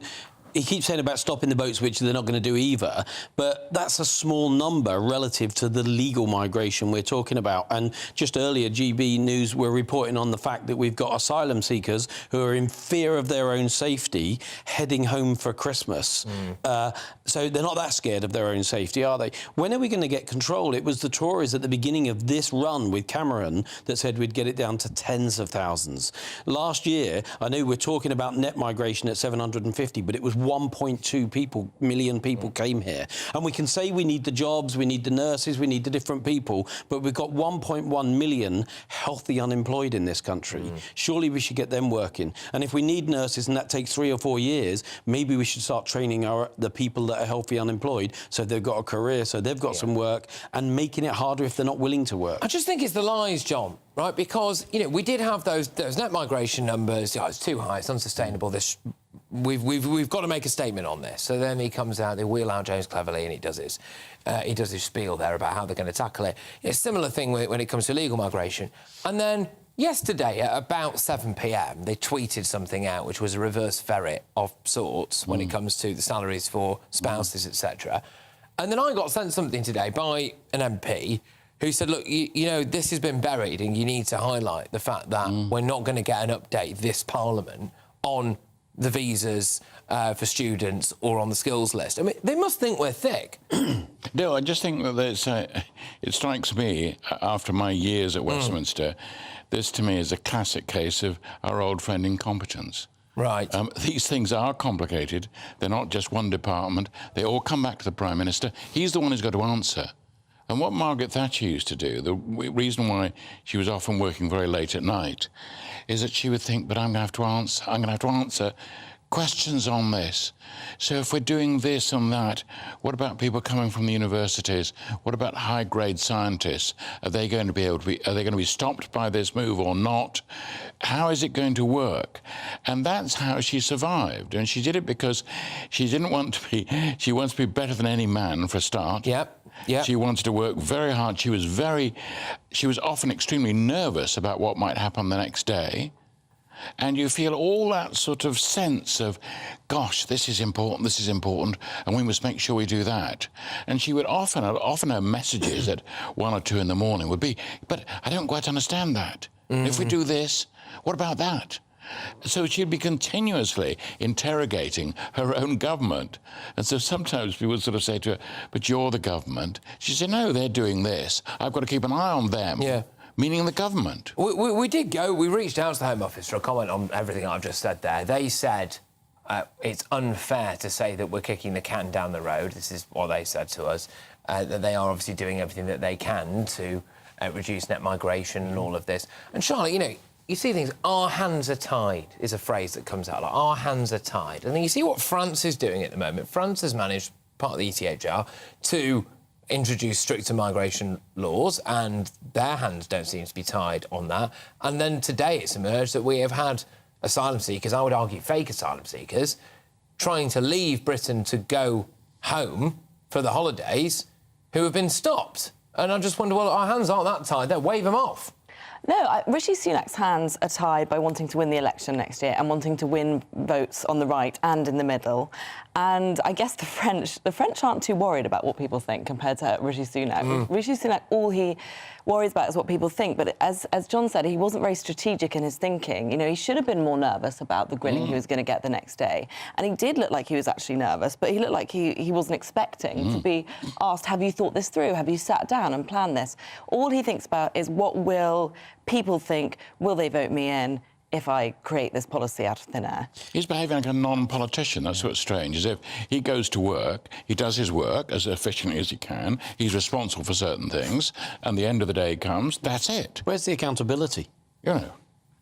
he keeps saying about stopping the boats, which they're not going to do either, but that's a small number relative to the legal migration we're talking about. And just earlier, GB News were reporting on the fact that we've got asylum seekers who are in fear of their own safety heading home for Christmas. So they're not that scared of their own safety, are they? When are we going to get control? It was the Tories at the beginning of this run with Cameron that said we'd get it down to tens of thousands. Last year, I know we're talking about net migration at 750, but it was 1.2 million people came here. And we can say we need the jobs, we need the nurses, we need the different people, but we've got 1.1 million healthy unemployed in this country. Surely we should get them working. And if we need nurses and that takes 3 or 4 years, maybe we should start training the people that are healthy unemployed so they've got a career, so they've got some work, and making it harder if they're not willing to work. I just think it's the lies, John, right? Because, you know, we did have those net migration numbers. Oh, it's too high, it's unsustainable. We've got to make a statement on this. So then he comes out, they wheel out James Cleverly, and he does his spiel there about how they're going to tackle it. It's a similar thing when it comes to illegal migration. And then yesterday at about 7 p.m, they tweeted something out which was a reverse ferret of sorts when it comes to the salaries for spouses, etc. And then I got sent something today by an MP who said, look, you know, this has been buried and you need to highlight the fact that we're not going to get an update this Parliament on the visas for students or on the skills list. I mean, they must think we're thick. No, I just think that it strikes me, after my years at Westminster, this to me is a classic case of our old friend incompetence. Right. These things are complicated. They're not just one department. They all come back to the Prime Minister. He's the one who's got to answer. And what Margaret Thatcher used to do, the reason why she was often working very late at night, is that she would think, but I'm going to have to answer questions on this. So if we're doing this and that, what about people coming from the universities? What about high-grade scientists? Are they going to be stopped by this move or not? How is it going to work? And that's how she survived. And she did it because she didn't want to be, she wants to be better than any man for a start. Yep. She wanted to work very hard. She was often extremely nervous about what might happen the next day. And you feel all that sort of sense of, gosh, this is important, and we must make sure we do that. And she would often her messages at 1 or 2 in the morning would be, but I don't quite understand that. If we do this, what about that? So she'd be continuously interrogating her own government. And so sometimes people would sort of say to her, but you're the government. She'd say, no, they're doing this. I've got to keep an eye on them. Yeah. Meaning the government. We reached out to the Home Office for a comment on everything I've just said there. They said it's unfair to say that we're kicking the can down the road. This is what they said to us, that they are obviously doing everything that they can to reduce net migration and all of this. And Charlotte, you know, you see things, our hands are tied is a phrase that comes out, like, our hands are tied. And then you see what France is doing at the moment. France has managed, part of the ETHR, to introduce stricter migration laws, and their hands don't seem to be tied on that. And then today it's emerged that we have had asylum seekers, I would argue fake asylum seekers, trying to leave Britain to go home for the holidays, who have been stopped. And I just wonder, well, our hands aren't that tied, they'll wave them off. No, Rishi Sunak's hands are tied by wanting to win the election next year and wanting to win votes on the right and in the middle. And I guess the French aren't too worried about what people think compared to Rishi Sunak. Rishi Sunak, all he worries about is what people think. But as John said, he wasn't very strategic in his thinking. You know, he should have been more nervous about the grilling he was going to get the next day. And he did look like he was actually nervous, but he looked like he wasn't expecting to be asked, have you thought this through? Have you sat down and planned this? All he thinks about is what will people think, will they vote me in if I create this policy out of thin air? He's behaving like a non-politician. That's what's strange, is if he goes to work, he does his work as efficiently as he can, he's responsible for certain things, and the end of the day comes, that's it. Where's the accountability? You know,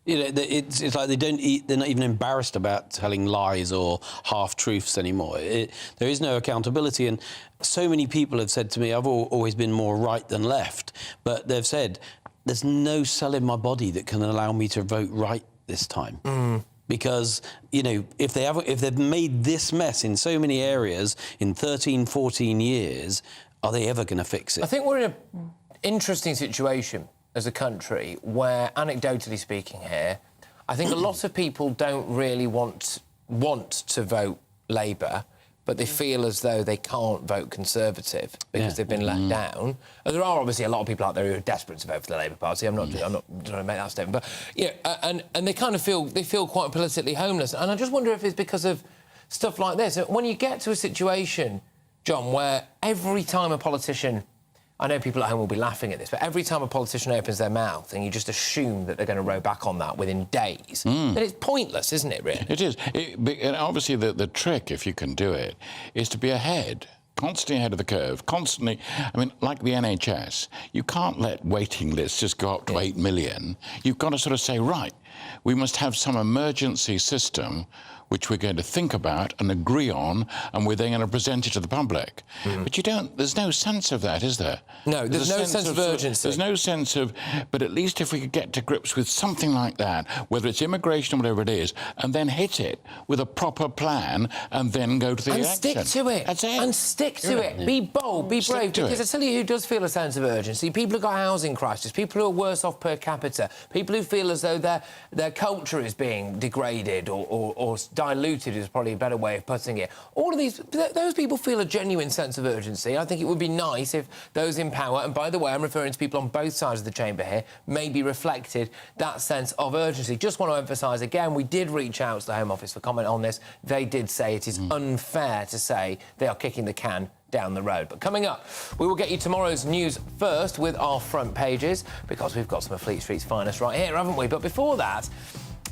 it's like they're not even embarrassed about telling lies or half-truths anymore. There is no accountability, and so many people have said to me, I've always been more right than left, but they've said, there's no cell in my body that can allow me to vote right this time. because, you know, if they've made this mess in so many areas in 13, 14 years, are they ever going to fix it? I think we're in an interesting situation as a country where, anecdotally speaking here, I think a lot of people don't really want to vote Labour, but they feel as though they can't vote Conservative because they've been let down. And there are obviously a lot of people out there who are desperate to vote for the Labour Party. I'm not trying to make that statement, but yeah, and they kind of feel quite politically homeless. And I just wonder if it's because of stuff like this. When you get to a situation, John, where every time a politician, I know people at home will be laughing at this, but every time a politician opens their mouth and you just assume that they're going to row back on that within days, then it's pointless, isn't it, really? It is. And obviously, the trick, if you can do it, is to be ahead. Constantly ahead of the curve, constantly. I mean, like the NHS, you can't let waiting lists just go up to 8 million. You've got to sort of say, right, we must have some emergency system which we're going to think about and agree on, and we're then going to present it to the public. But you don't, there's no sense of that, is there? No, there's no sense of urgency. There's no sense of, but at least if we could get to grips with something like that, whether it's immigration or whatever it is, and then hit it with a proper plan, and then go to the election. And stick to it. That's it. And stick to it. Be bold, be brave. Because I tell you who does feel a sense of urgency, people who've got housing crisis, people who are worse off per capita, people who feel as though their culture is being degraded or diluted is probably a better way of putting it. All of those people feel a genuine sense of urgency. I think it would be nice if those in power, and by the way, I'm referring to people on both sides of the chamber here, maybe reflected that sense of urgency. Just want to emphasise again, we did reach out to the Home Office for comment on this. They did say it is unfair to say they are kicking the can down the road. But coming up, we will get you tomorrow's news first with our front pages, because we've got some of Fleet Street's finest right here, haven't we? But before that,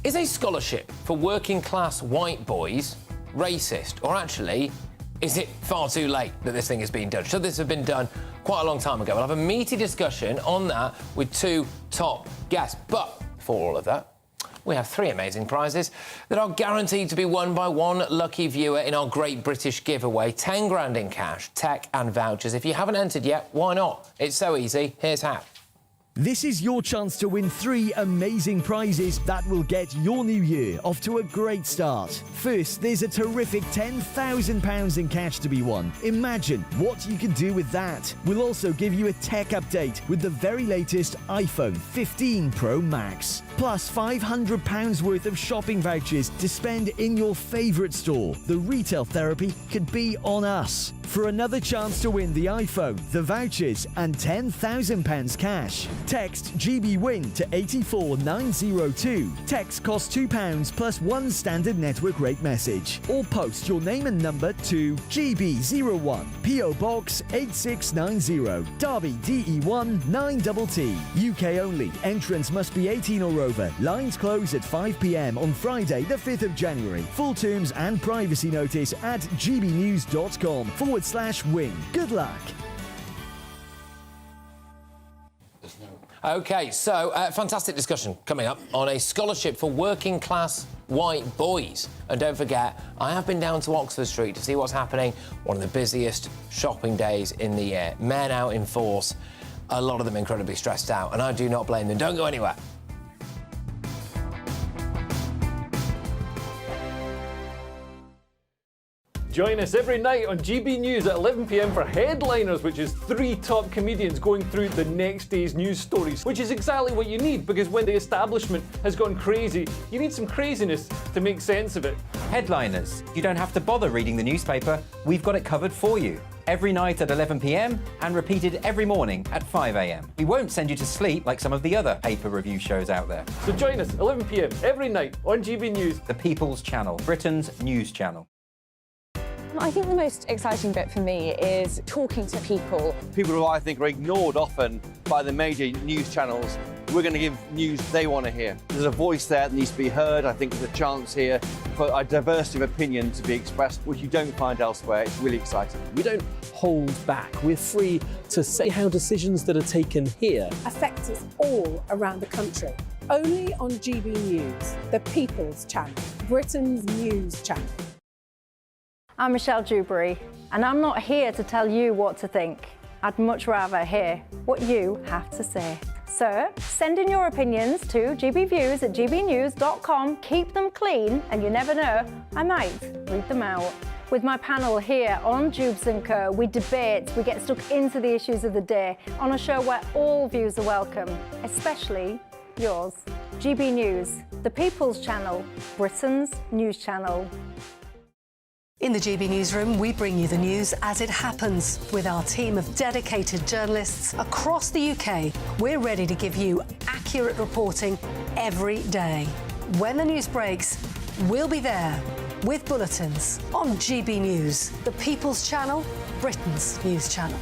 is a scholarship for working-class white boys racist? Or actually, is it far too late that this thing is being done? Should this have been done quite a long time ago? We'll have a meaty discussion on that with two top guests. But before all of that, we have three amazing prizes that are guaranteed to be won by one lucky viewer in our Great British Giveaway. 10 grand in cash, tech and vouchers. If you haven't entered yet, why not? It's so easy. Here's how. This is your chance to win 3 amazing prizes that will get your new year off to a great start. First, there's a terrific £10,000 in cash to be won. Imagine what you can do with that. We'll also give you a tech update with the very latest iPhone 15 Pro Max. Plus £500 worth of shopping vouchers to spend in your favourite store. The retail therapy could be on us. For another chance to win the iPhone, the vouchers and £10,000 cash, text GBWIN to 84902. Text costs £2 plus 1 standard network rate message. Or post your name and number to GB01, PO Box 8690, Derby DE1 9TT. UK only. Entrance must be 18 or over. Lines close at 5 p.m. on Friday the 5th of January. Full terms and privacy notice at gbnews.com/win. Good luck. OK, so fantastic discussion coming up on a scholarship for working-class white boys. And don't forget, I have been down to Oxford Street to see what's happening. One of the busiest shopping days in the year. Men out in force, a lot of them incredibly stressed out, and I do not blame them. Don't go anywhere. Join us every night on GB News at 11 p.m. for Headliners, which is 3 top comedians going through the next day's news stories, which is exactly what you need, because when the establishment has gone crazy, you need some craziness to make sense of it. Headliners. You don't have to bother reading the newspaper. We've got it covered for you. Every night at 11 p.m. and repeated every morning at 5 a.m. We won't send you to sleep like some of the other paper review shows out there. So join us 11 p.m. every night on GB News. The People's Channel, Britain's news channel. I think the most exciting bit for me is talking to people. People who I think are ignored often by the major news channels. We're going to give news they want to hear. There's a voice there that needs to be heard. I think there's a chance here for a diversity of opinion to be expressed, which you don't find elsewhere. It's really exciting. We don't hold back. We're free to say how decisions that are taken here affect us all around the country. Only on GB News, the People's Channel, Britain's news channel. I'm Michelle Dewberry, and I'm not here to tell you what to think. I'd much rather hear what you have to say. So send in your opinions to gbviews@gbnews.com. Keep them clean, and you never know, I might read them out. With my panel here on Jubes & Co, we debate, we get stuck into the issues of the day on a show where all views are welcome, especially yours. GB News, the People's Channel, Britain's news channel. In the GB Newsroom, we bring you the news as it happens. With our team of dedicated journalists across the UK, we're ready to give you accurate reporting every day. When the news breaks, we'll be there with bulletins on GB News, the People's Channel, Britain's news channel.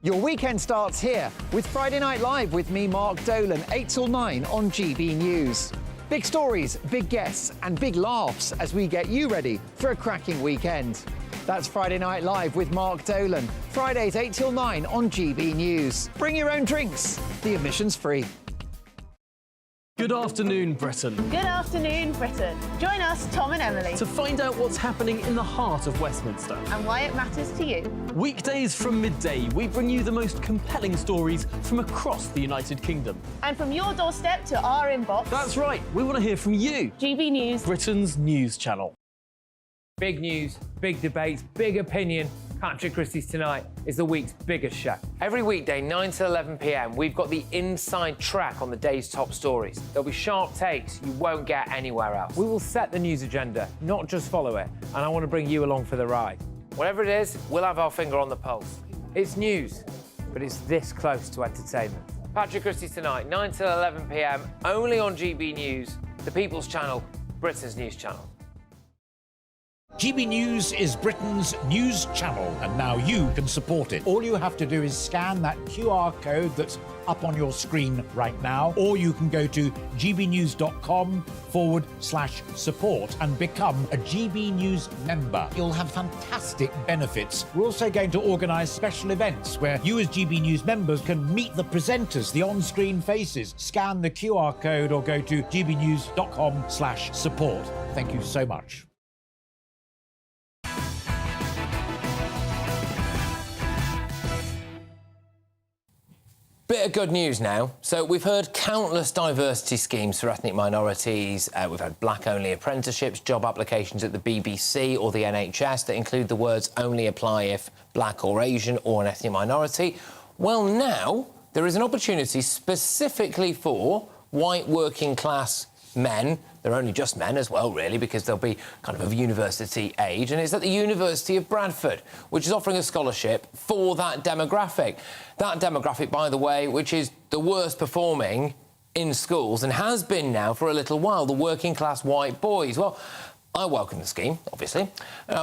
Your weekend starts here with Friday Night Live with me, Mark Dolan, 8 till 9 on GB News. Big stories, big guests and big laughs as we get you ready for a cracking weekend. That's Friday Night Live with Mark Dolan, Fridays 8 till 9 on GB News. Bring your own drinks, the admission's free. Good afternoon, Britain. Good afternoon, Britain. Join us, Tom and Emily, To find out what's happening in the heart of Westminster. and why it matters to you. Weekdays from midday, we bring you the most compelling stories from across the United Kingdom. And from your doorstep to our inbox. That's right, we want to hear from you. GB News, Britain's news channel. Big news, big debates, big opinion. Patrick Christys Tonight is the week's biggest show. Every weekday, 9 to 11 p.m, we've got the inside track on the day's top stories. There'll be sharp takes you won't get anywhere else. We will set the news agenda, not just follow it, and I want to bring you along for the ride. Whatever it is, we'll have our finger on the pulse. It's news, but it's this close to entertainment. Patrick Christys Tonight, 9 to 11 p.m, only on GB News, the People's Channel, Britain's news channel. GB News is Britain's news channel, and now you can support it. All you have to do is scan that QR code that's up on your screen right now, or you can go to gbnews.com/support and become a GB News member. You'll have fantastic benefits. We're also going to organise special events where you as GB News members can meet the presenters, the on-screen faces. Scan the QR code or go to gbnews.com/support. Thank you so much. Bit of good news now. So we've heard countless diversity schemes for ethnic minorities. We've had black-only apprenticeships, job applications at the BBC or the NHS that include the words only apply if black or Asian or an ethnic minority. Well, now there is an opportunity specifically for white working-class men. They're only just men as well, really, because they'll be kind of university age. And it's at the University of Bradford, which is offering a scholarship for that demographic. That demographic, by the way, which is the worst performing in schools and has been now for a little while, the working-class white boys. Well, I welcome the scheme, obviously.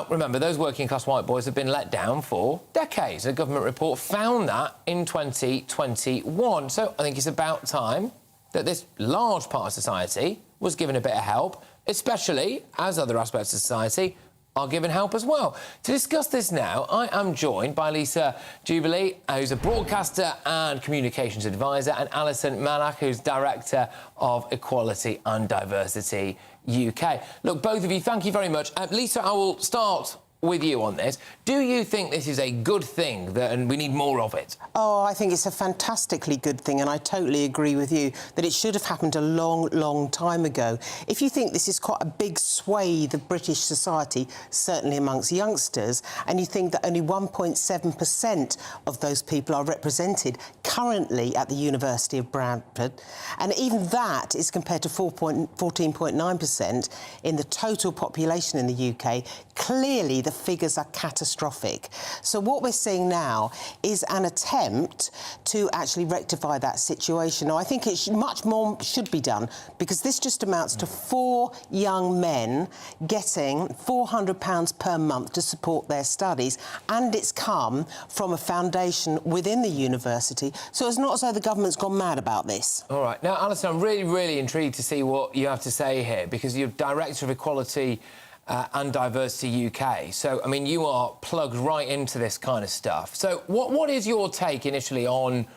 Remember, those working-class white boys have been let down for decades. A government report found that in 2021. So I think it's about time that this large part of society was given a bit of help, especially as other aspects of society are given help as well. To discuss this now, I am joined by Lisa Jubilee, who's a broadcaster and communications advisor, and Alison Malak, who's Director of Equality and Diversity UK. Look, both of you, thank you very much. Lisa, I will start with you on this. Do you think this is a good thing and we need more of it? Oh, I think it's a fantastically good thing, and I totally agree with you that it should have happened a long, long time ago. If you think this is quite a big swathe of British society, certainly amongst youngsters, and you think that only 1.7% of those people are represented currently at the University of Bradford, and even that is compared to 14.9% in the total population in the UK, clearly the figures are catastrophic. So what we're seeing now is an attempt to actually rectify that situation. Now, I think much more should be done, because this just amounts to 4 young men getting £400 per month to support their studies, and it's come from a foundation within the university. So it's not as though the government's gone mad about this. All right. Now, Alison, I'm really, really intrigued to see what you have to say here, because you're Director of Equality and Diversity UK. So, I mean, you are plugged right into this kind of stuff. So what is your take initially on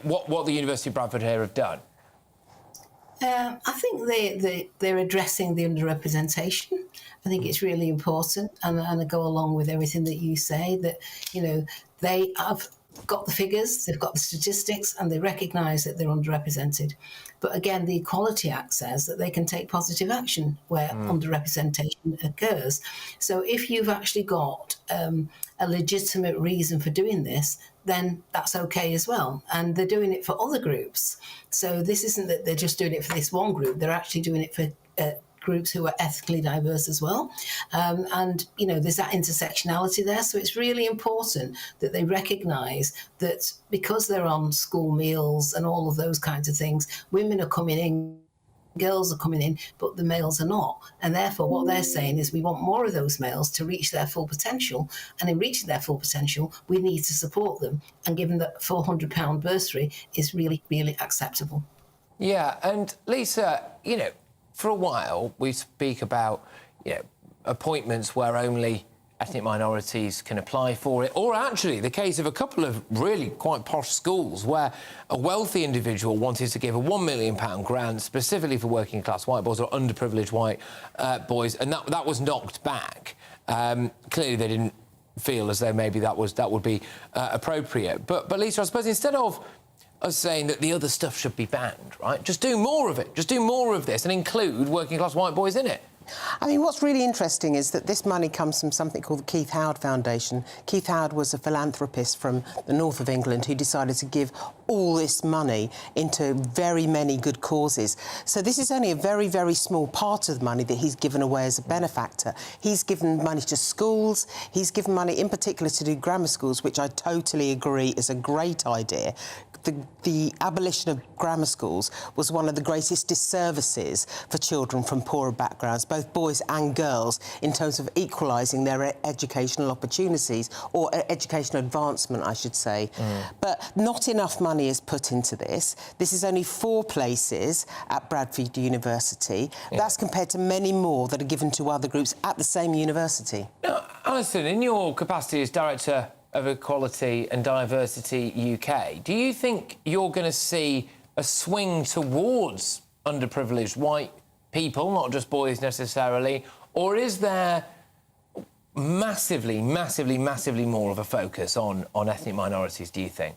what the University of Bradford here have done? I think they're addressing the underrepresentation. I think it's really important, and I go along with everything that you say, that, you know, they have got the figures, they've got the statistics, and they recognise that they're underrepresented. But again, the Equality Act says that they can take positive action where underrepresentation occurs. So if you've actually got a legitimate reason for doing this, then that's okay as well. And they're doing it for other groups. So this isn't that they're just doing it for this one group, they're actually doing it for groups who are ethnically diverse as well. And, you know, there's that intersectionality there. So it's really important that they recognise that because they're on school meals and all of those kinds of things, women are coming in, girls are coming in, but the males are not. And therefore, what they're saying is we want more of those males to reach their full potential. And in reaching their full potential, we need to support them. And given that £400 bursary is really, really acceptable. Yeah, and Lisa, you know, for a while, we speak about, you know, appointments where only ethnic minorities can apply for it, or actually the case of a couple of really quite posh schools where a wealthy individual wanted to give a £1 million grant specifically for working-class white boys or underprivileged white boys, and that was knocked back. Clearly, they didn't feel as though maybe that would be appropriate. But Lisa, I suppose instead of us saying that the other stuff should be banned, right? Just do more of it. Just do more of this and include working-class white boys in it. I mean, what's really interesting is that this money comes from something called the Keith Howard Foundation. Keith Howard was a philanthropist from the north of England who decided to give all this money into very many good causes. So this is only a very, very small part of the money that he's given away as a benefactor. He's given money to schools. He's given money in particular to do grammar schools, which I totally agree is a great idea. The abolition of grammar schools was one of the greatest disservices for children from poorer backgrounds, both boys and girls, in terms of equalising their educational opportunities, or educational advancement, I should say. But not enough money is put into this. This is only 4 places at Bradford University. That's compared to many more that are given to other groups at the same university. Now, Alison, in your capacity as Director of Equality and Diversity UK, do you think you're going to see a swing towards underprivileged white people, not just boys necessarily, or is there massively, massively, massively more of a focus on ethnic minorities, do you think?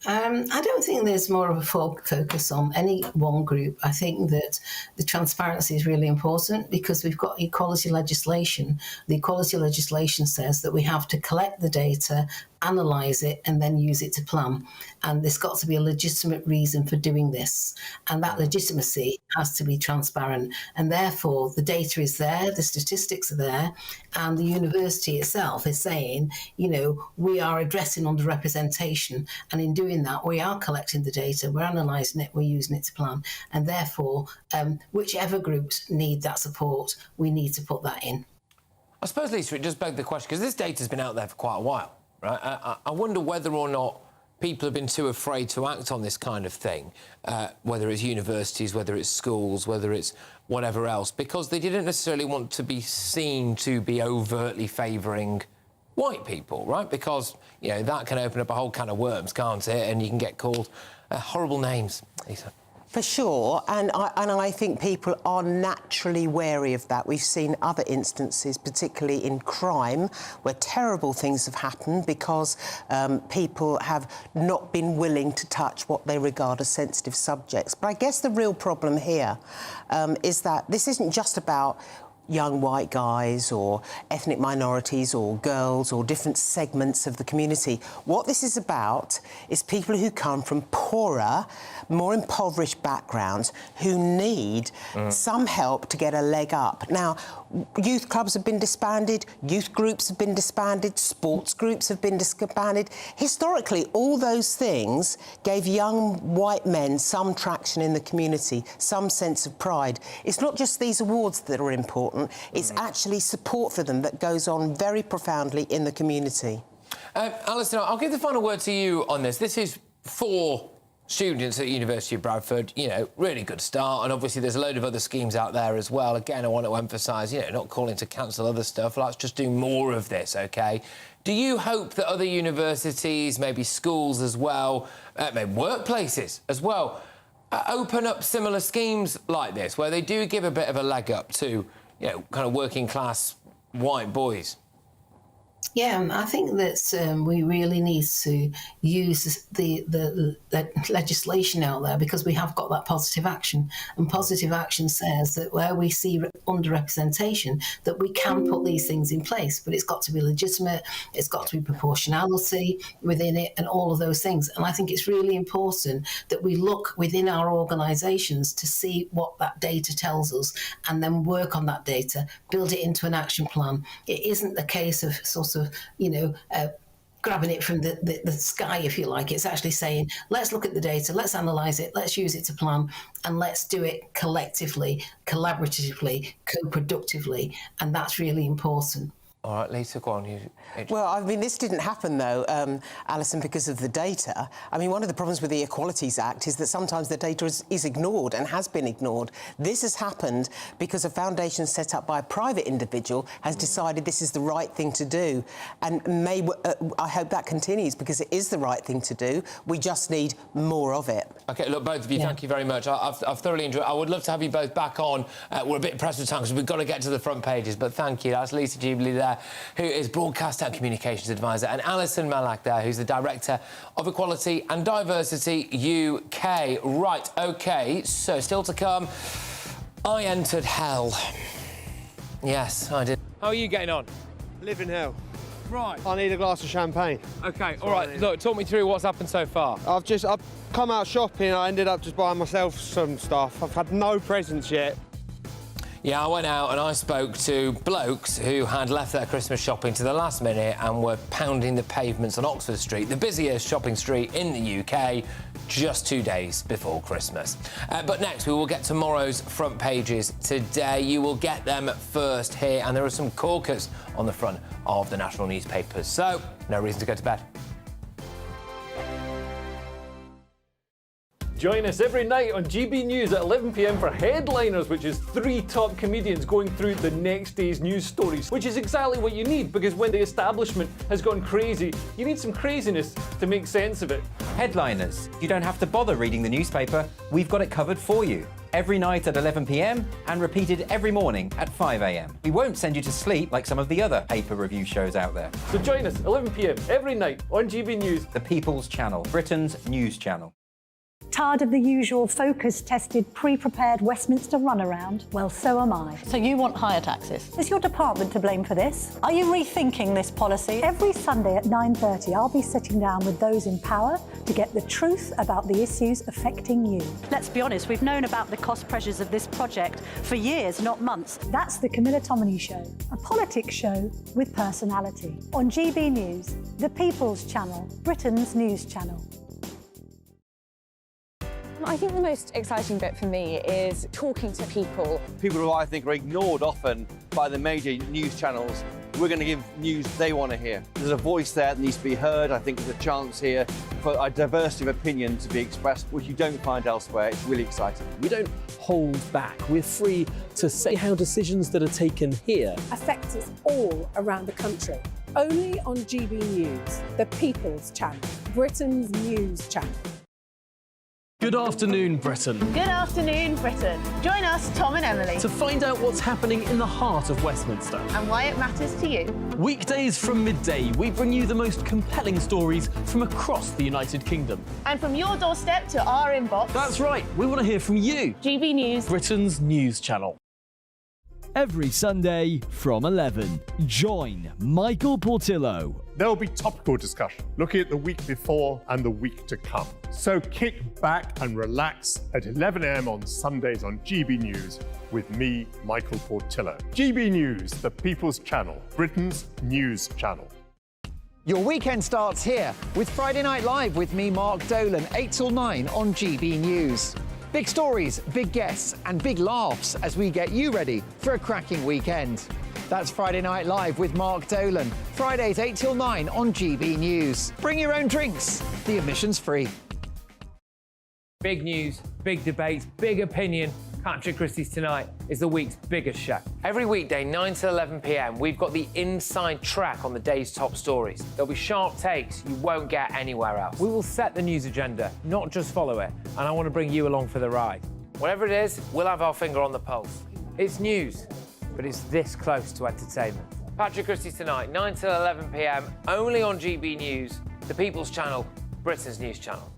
I don't think there's more of a focus on any one group. I think that the transparency is really important because we've got equality legislation. The equality legislation says that we have to collect the data, analyse it, and then use it to plan. And there's got to be a legitimate reason for doing this. And that legitimacy has to be transparent. And therefore, the data is there, the statistics are there, and the university itself is saying, you know, we are addressing underrepresentation. And in doing that, we are collecting the data, we're analysing it, we're using it to plan. And therefore, whichever groups need that support, we need to put that in. I suppose, Lisa, it just begs the question, because this data's been out there for quite a while, right? I wonder whether or not people have been too afraid to act on this kind of thing, whether it's universities, whether it's schools, whether it's whatever else, because they didn't necessarily want to be seen to be overtly favouring white people, right? Because, you know, that can open up a whole can of worms, can't it? And you can get called horrible names, Lisa. For sure, and I think people are naturally wary of that. We've seen other instances, particularly in crime, where terrible things have happened because people have not been willing to touch what they regard as sensitive subjects. But I guess the real problem here is that this isn't just about young white guys or ethnic minorities or girls or different segments of the community. What this is about is people who come from poorer, more impoverished backgrounds who need some help to get a leg up. Now, youth clubs have been disbanded, youth groups have been disbanded, sports groups have been disbanded. Historically, all those things gave young white men some traction in the community, some sense of pride. It's not just these awards that are important, it's actually support for them that goes on very profoundly in the community. Alison, I'll give the final word to you on this. This is for students at the University of Bradford, you know, really good start, and obviously there's a load of other schemes out there as well. Again, I want to emphasise, you know, not calling to cancel other stuff, let's just do more of this, OK? Do you hope that other universities, maybe schools as well, maybe workplaces as well, open up similar schemes like this, where they do give a bit of a leg up to, you know, kind of working class white boys? Yeah, I think that we really need to use the legislation out there, because we have got that positive action. And positive action says that where we see underrepresentation, that we can put these things in place, but it's got to be legitimate, it's got to be proportionality within it, and all of those things. And I think it's really important that we look within our organisations to see what that data tells us, and then work on that data, build it into an action plan. It isn't the case of sort of, grabbing it from the sky, if you like. It's actually saying, let's look at the data, let's analyse it, let's use it to plan, and let's do it collectively, collaboratively, co-productively, and that's really important. All right, Lisa, go on. Well, I mean, this didn't happen, though, Alison, because of the data. I mean, one of the problems with the Equalities Act is that sometimes the data is ignored and has been ignored. This has happened because a foundation set up by a private individual has decided this is the right thing to do. And I hope that continues, because it is the right thing to do. We just need more of it. OK, look, both of you, thank you very much. I've thoroughly enjoyed it. I would love to have you both back on. We're a bit pressed for time because we've got to get to the front pages, but thank you. That's Lisa Jubilee there, who is Broadcast and Communications Advisor, and Alison Malak there, who's the Director of Equality and Diversity UK. Right, OK, so still to come, I entered hell. Yes, I did. How are you getting on? Living hell. Right. I need a glass of champagne. OK, all right, look, talk me through what's happened so far. I've come out shopping, I ended up just buying myself some stuff. I've had no presents yet. Yeah, I went out and I spoke to blokes who had left their Christmas shopping to the last minute and were pounding the pavements on Oxford Street, the busiest shopping street in the UK, just 2 days before Christmas. But next, we will get tomorrow's front pages today. You will get them first here, and there are some corkers on the front of the national newspapers. So, no reason to go to bed. Join us every night on GB News at 11 p.m. for Headliners, which is 3 top comedians going through the next day's news stories, which is exactly what you need, because when the establishment has gone crazy, you need some craziness to make sense of it. Headliners. You don't have to bother reading the newspaper. We've got it covered for you. Every night at 11 p.m. and repeated every morning at 5 a.m. We won't send you to sleep like some of the other paper review shows out there. So join us 11 p.m. every night on GB News. The People's Channel, Britain's news channel. Tired of the usual focus-tested, pre-prepared Westminster runaround? Well, so am I. So you want higher taxes? Is your department to blame for this? Are you rethinking this policy? Every Sunday at 9:30, I'll be sitting down with those in power to get the truth about the issues affecting you. Let's be honest, we've known about the cost pressures of this project for years, not months. That's the Camilla Tominey Show, a politics show with personality. On GB News, the People's Channel, Britain's news channel. I think the most exciting bit for me is talking to people. People who I think are ignored often by the major news channels. We're going to give news they want to hear. There's a voice there that needs to be heard. I think there's a chance here for a diversity of opinion to be expressed, which you don't find elsewhere. It's really exciting. We don't hold back. We're free to say how decisions that are taken here affect us all around the country. Only on GB News, the People's Channel, Britain's news channel. Good afternoon, Britain. Good afternoon, Britain. Join us, Tom and Emily, To find out what's happening in the heart of Westminster. and why it matters to you. Weekdays from midday, we bring you the most compelling stories from across the United Kingdom. And from your doorstep to our inbox. That's right, we want to hear from you. GB News, Britain's news channel. Every Sunday from 11, join Michael Portillo. There'll be topical discussion, looking at the week before and the week to come. So kick back and relax at 11 a.m. on Sundays on GB News with me, Michael Portillo. GB News, the People's Channel, Britain's news channel. Your weekend starts here with Friday Night Live with me, Mark Dolan, 8 till 9 on GB News. Big stories, big guests and big laughs as we get you ready for a cracking weekend. That's Friday Night Live with Mark Dolan. Fridays 8 till 9 on GB News. Bring your own drinks. The admission's free. Big news, big debates, big opinion. Patrick Christys tonight is the week's biggest show. Every weekday, 9 to 11 p.m, we've got the inside track on the day's top stories. There'll be sharp takes you won't get anywhere else. We will set the news agenda, not just follow it, and I want to bring you along for the ride. Whatever it is, we'll have our finger on the pulse. It's news, but it's this close to entertainment. Patrick Christys tonight, 9 till 11 p.m, only on GB News, the People's Channel, Britain's news channel.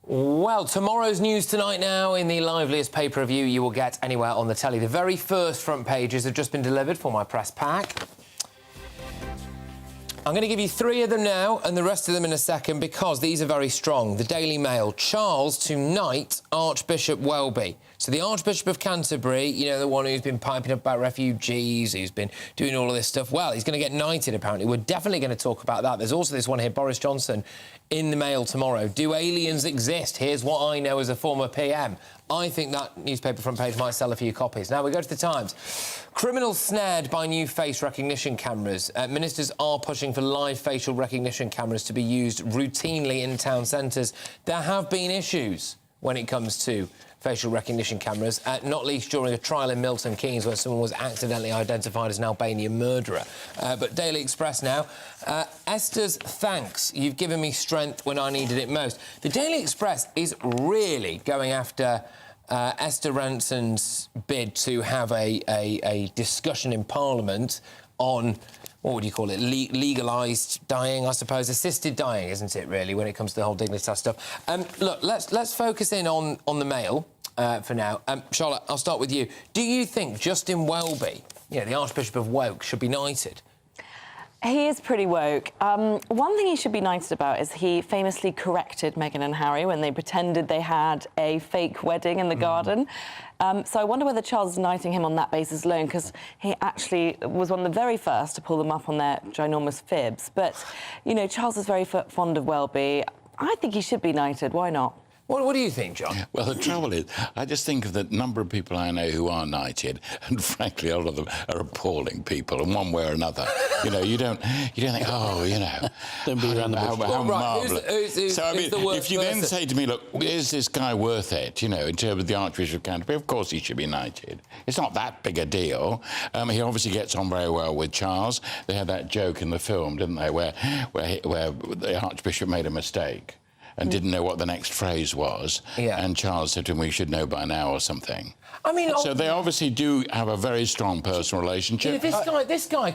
Well, tomorrow's news tonight now in the liveliest pay-per-view you will get anywhere on the telly. The very first front pages have just been delivered for my press pack. I'm going to give you 3 of them now and the rest of them in a second because these are very strong. The Daily Mail, Charles to knight Archbishop Welby. So the Archbishop of Canterbury, you know, the one who's been piping up about refugees, who's been doing all of this stuff, well, he's going to get knighted, apparently. We're definitely going to talk about that. There's also this one here, Boris Johnson, in the Mail tomorrow. Do aliens exist? Here's what I know as a former PM. I think that newspaper front page might sell a few copies. Now we go to the Times. Criminals snared by new face recognition cameras. Ministers are pushing for live facial recognition cameras to be used routinely in town centres. There have been issues when it comes to facial recognition cameras, not least during a trial in Milton Keynes where someone was accidentally identified as an Albanian murderer. But Daily Express now. Esther's thanks. You've given me strength when I needed it most. The Daily Express is really going after Esther Ranson's bid to have a discussion in Parliament on, what would you call it, legalised dying, I suppose, assisted dying, isn't it, really, when it comes to the whole Dignitas stuff. Look, let's focus in on the Mail for now. Charlotte, I'll start with you. Do you think Justin Welby, the Archbishop of Woke, should be knighted? He is pretty woke. One thing he should be knighted about is he famously corrected Meghan and Harry when they pretended they had a fake wedding in the garden. So I wonder whether Charles is knighting him on that basis alone, because he actually was one of the very first to pull them up on their ginormous fibs. But, Charles is very fond of Welby. I think he should be knighted. Why not? What do you think, John? Well, the trouble is, I just think of the number of people I know who are knighted, and frankly, a lot of them are appalling people in one way or another. You don't think, don't be around the bush. How marvellous. Who's So, I mean, the worst if you then person? say to me, look, is this guy worth it, in terms of the Archbishop of Canterbury, of course he should be knighted. It's not that big a deal. He obviously gets on very well with Charles. They had that joke in the film, didn't they, where the Archbishop made a mistake and didn't know what the next phrase was. Yeah. And Charles said to him, we should know by now or something. I mean... So they obviously do have a very strong personal relationship. This guy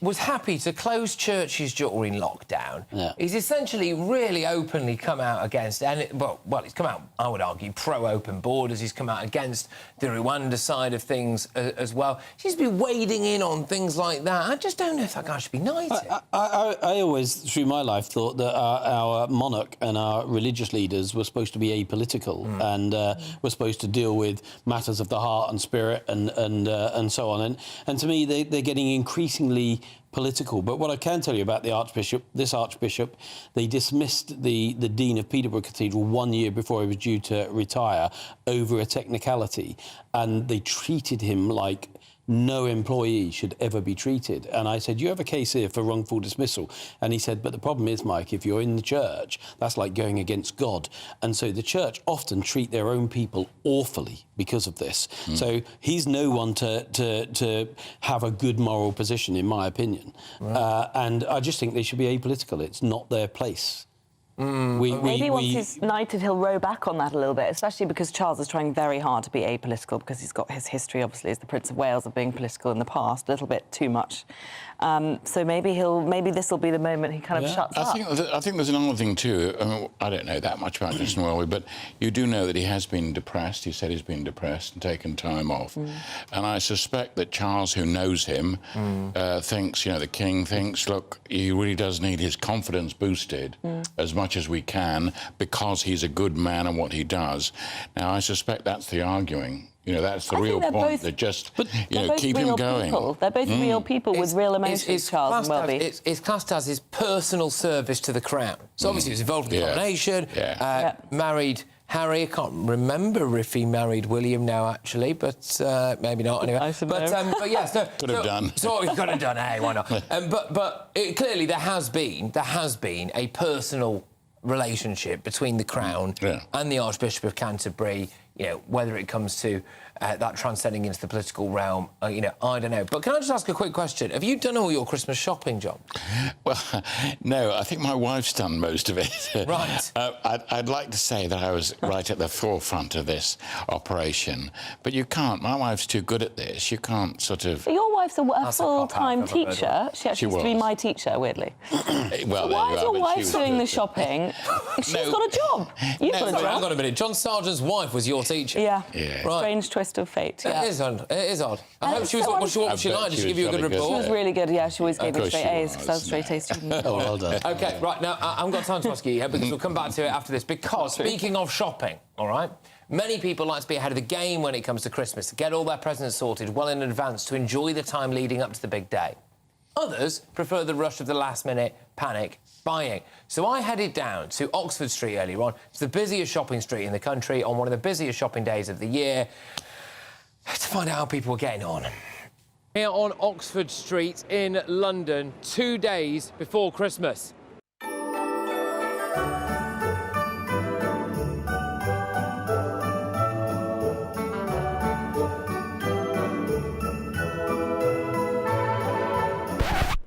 was happy to close churches during lockdown. Yeah. He's essentially really openly come out against... Well, he's come out, I would argue, pro-open borders. He's come out against the Rwanda side of things as well. He's been wading in on things like that. I just don't know if that guy should be knighted. I always, through my life, thought that our monarch and our religious leaders were supposed to be apolitical and were supposed to deal with matters of the heart and spirit and so on. And to me, they're getting increasingly political. But what I can tell you about this Archbishop, they dismissed the Dean of Peterborough Cathedral 1 year before he was due to retire over a technicality. And they treated him like no employee should ever be treated. And I said, you have a case here for wrongful dismissal. And he said, but the problem is, Mike, if you're in the church, that's like going against God. And so the church often treat their own people awfully because of this. So he's no one to have a good moral position, in my opinion. Right. And I just think they should be apolitical. It's not their place. Maybe once he's knighted, he'll row back on that a little bit, especially because Charles is trying very hard to be apolitical, because he's got his history, obviously, as the Prince of Wales of being political in the past, a little bit too much. So maybe this will be the moment he kind of shuts up. I think there's another thing too. I mean, I don't know that much about Justin Welby, but you do know that he has been depressed. He said he's been depressed and taken time off. And I suspect that Charles, who knows him, thinks, the King thinks, look, he really does need his confidence boosted as much as we can, because he's a good man and what he does. Now, I suspect that's the arguing. That's the real point. That just, keep him going. People. They're both real people with real emotions, Charles and Welby. It's classed as his personal service to the Crown. So obviously he was involved in the coronation, married Harry. I can't remember if he married William now, actually, but maybe not, anyway. But yes, no, could have done. So he could have done, hey, why not? But clearly there has been a personal relationship between the Crown and the Archbishop of Canterbury, whether it comes to that transcending into the political realm, you know, I don't know. But can I just ask a quick question? Have you done all your Christmas shopping, John? Well, no, I think my wife's done most of it. Right. I'd like to say that I was right at the forefront of this operation, but you can't. My wife's too good at this. You can't sort of... But your wife's a full-time teacher. She actually used to be my teacher, weirdly. Well, So why is your wife she's doing the shopping? She's got a job. You've got a job. Hang on a minute. John Sargent's wife was your teacher? Yeah. Right. Strange twist of fate. Yeah. It is odd. It is odd. I hope she was... What was she like? Did she give you a good report? She was really good, yeah. She always gave me straight A's because I was a straight A student. Oh, well done. OK, right, now, I haven't got time to ask you yet because we'll come back to it after this. Because, speaking of shopping, all right, many people like to be ahead of the game when it comes to Christmas, to get all their presents sorted well in advance, to enjoy the time leading up to the big day. Others prefer the rush of the last-minute panic buying. So I headed down to Oxford Street earlier on. It's the busiest shopping street in the country on one of the busiest shopping days of the year to find out how people were getting on. Here on Oxford Street in London, 2 days before Christmas.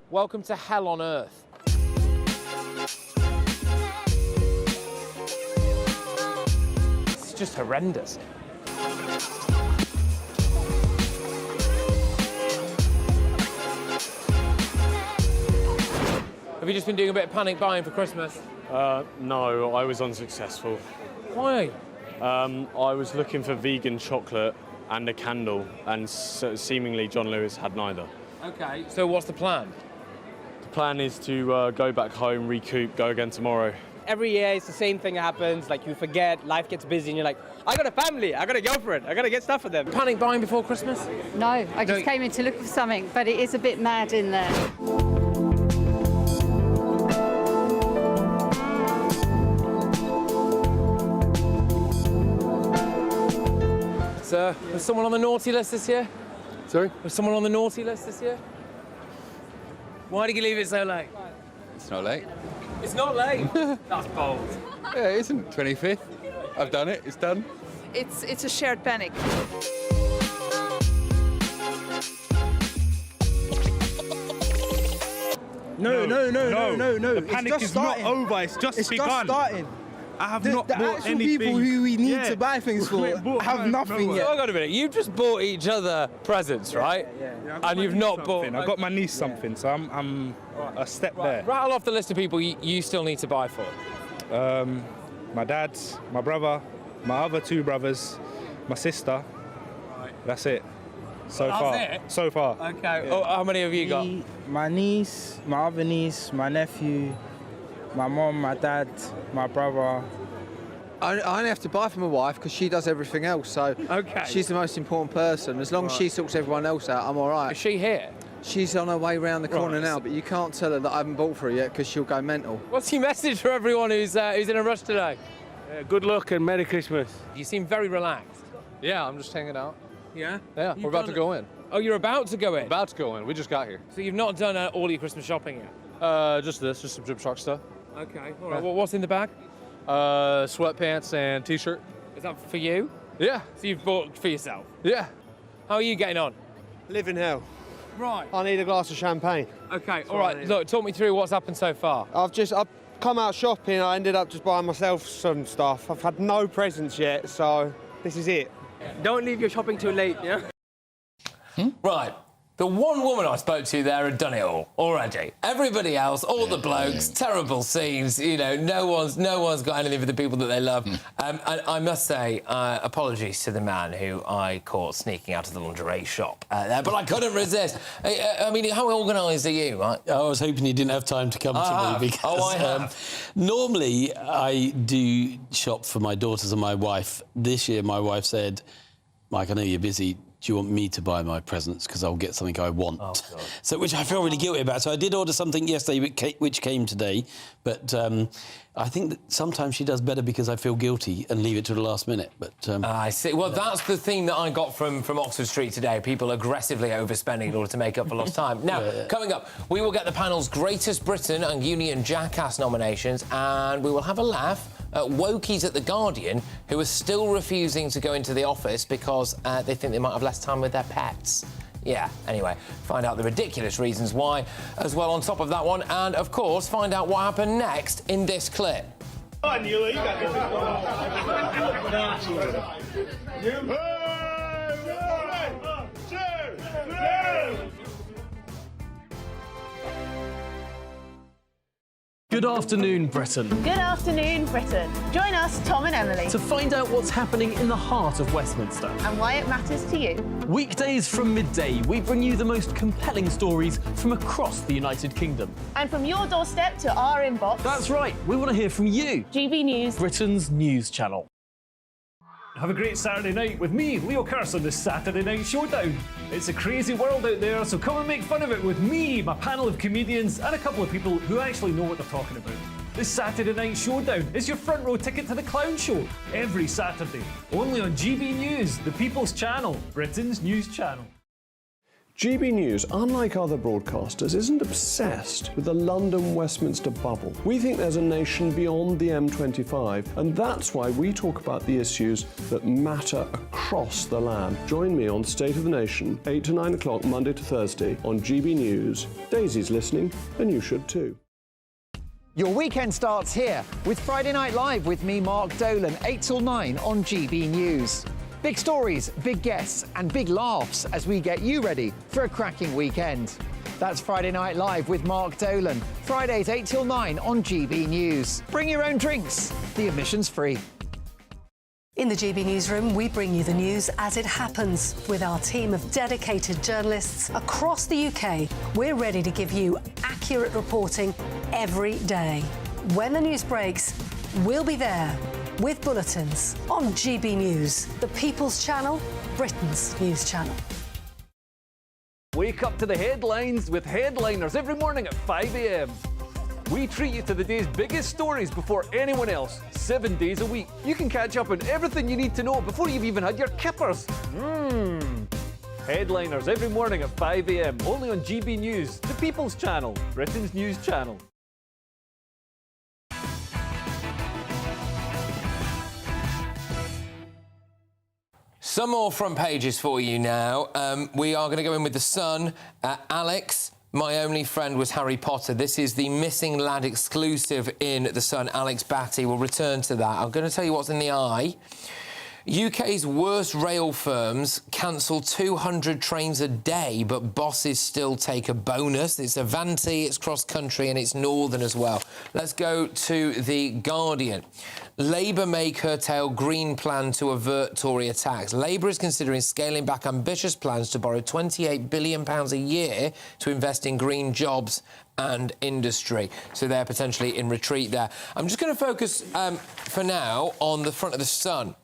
Welcome to hell on earth. It's just horrendous. Have you just been doing a bit of panic buying for Christmas? No, I was unsuccessful. Why? I was looking for vegan chocolate and a candle, and seemingly John Lewis had neither. OK, so what's the plan? The plan is to go back home, recoup, go again tomorrow. Every year it's the same thing that happens, like you forget, life gets busy and you're like, I got a family, I got a girlfriend, I got to get stuff for them. Panic buying before Christmas? No, I just came in to look for something, but it is a bit mad in there. Sir, was someone on the naughty list this year? Sorry? Was someone on the naughty list this year? Why did you leave it so late? It's not late. It's not late? That's bold. Yeah, it isn't. 25th. I've done it. It's done. It's a shared panic. No. The panic is not over. It's just begun. Just starting. I have not bought actual anything. people who we need to buy things for have nothing yet. Hang on a minute. You've just bought each other presents, right? Yeah, and you've not bought... I got my niece something, so I'm a step there. Rattle off the list of people you still need to buy for. My dad, my brother, my other two brothers, my sister. That's it. So That's far. it? So far. OK. Yeah. Oh, how many have you got? My niece, my other niece, my nephew, my mom, my dad, my brother. I only have to buy for my wife because she does everything else, so she's the most important person. As long as she sorts everyone else out, I'm all right. Is she here? She's on her way round the corner now, but you can't tell her that I haven't bought for her yet because she'll go mental. What's your message for everyone who's in a rush today? Good luck and Merry Christmas. You seem very relaxed. Yeah, I'm just hanging out. Yeah? Yeah, we're about to go in. Oh, you're about to go in? About to go in. We just got here. So you've not done all your Christmas shopping yet? Just some Gymshark stuff. OK, all right. Well, what's in the bag? Sweatpants and T-shirt. Is that for you? Yeah. So you've bought for yourself? Yeah. How are you getting on? Living hell. Right. I need a glass of champagne. OK, all right. Look, talk me through what's happened so far. I've come out shopping. I ended up just buying myself some stuff. I've had no presents yet, so this is it. Don't leave your shopping too late, yeah? Right. The one woman I spoke to there had done it all already. Everybody else, all the blokes, terrible scenes. You know, no one's got anything for the people that they love. And I must say, apologies to the man who I caught sneaking out of the lingerie shop there, but I couldn't resist. I mean, how organised are you? Right? I was hoping you didn't have time to come to me because I have. Normally I do shop for my daughters and my wife. This year my wife said, Mike, I know you're busy. Do you want me to buy my presents? Because I'll get something I want. Oh, God. So, which I feel really guilty about. So I did order something yesterday, which came today. But I think that sometimes she does better because I feel guilty and leave it to the last minute. But I see. Well, that's the theme that I got from Oxford Street today. People aggressively overspending in order to make up for lost time. Now, coming up, we will get the panel's Greatest Britain and Union Jackass nominations, and we will have a laugh at wokies at The Guardian who are still refusing to go into the office because they think they might have less time with their pets. Yeah, anyway, find out the ridiculous reasons why as well on top of that one, and, of course, find out what happened next in this clip. Come on, you got Good afternoon, Britain. Good afternoon, Britain. Join us, Tom and Emily, To find out what's happening in the heart of Westminster. and why it matters to you. Weekdays from midday, we bring you the most compelling stories from across the United Kingdom. And from your doorstep to our inbox. That's right, we want to hear from you. GB News, Britain's news channel. Have a great Saturday night with me, Leo Curse, on this Saturday Night Showdown. It's a crazy world out there, so come and make fun of it with me, my panel of comedians, and a couple of people who actually know what they're talking about. This Saturday Night Showdown is your front row ticket to the clown show every Saturday, only on GB News, the People's Channel, Britain's news channel. GB News, unlike other broadcasters, isn't obsessed with the London-Westminster bubble. We think there's a nation beyond the M25, and that's why we talk about the issues that matter across the land. Join me on State of the Nation, 8 to 9 o'clock, Monday to Thursday, on GB News. Daisy's listening, and you should too. Your weekend starts here with Friday Night Live with me, Mark Dolan, 8 till 9 on GB News. Big stories, big guests, and big laughs as we get you ready for a cracking weekend. That's Friday Night Live with Mark Dolan, Fridays 8 till 9 on GB News. Bring your own drinks, the admission's free. In the GB Newsroom, we bring you the news as it happens. With our team of dedicated journalists across the UK, we're ready to give you accurate reporting every day. When the news breaks, we'll be there with bulletins on GB News, the People's Channel, Britain's news channel. Wake up to the headlines with Headliners every morning at 5 a.m. We treat you to the day's biggest stories before anyone else, 7 days a week. You can catch up on everything you need to know before you've even had your kippers. Headliners every morning at 5 a.m, only on GB News, the People's Channel, Britain's news channel. Some more front pages for you now. We are going to go in with The Sun. Alex, my only friend was Harry Potter. This is the missing lad exclusive in The Sun. Alex Batty will return to that. I'm going to tell you what's in the eye. UK's worst rail firms cancel 200 trains a day, but bosses still take a bonus. It's Avanti, it's cross-country, and it's Northern as well. Let's go to The Guardian. Labour may curtail Green plan to avert Tory attacks. Labour is considering scaling back ambitious plans to borrow £28 billion a year to invest in green jobs and industry. So they're potentially in retreat there. I'm just going to focus for now on the front of The Sun.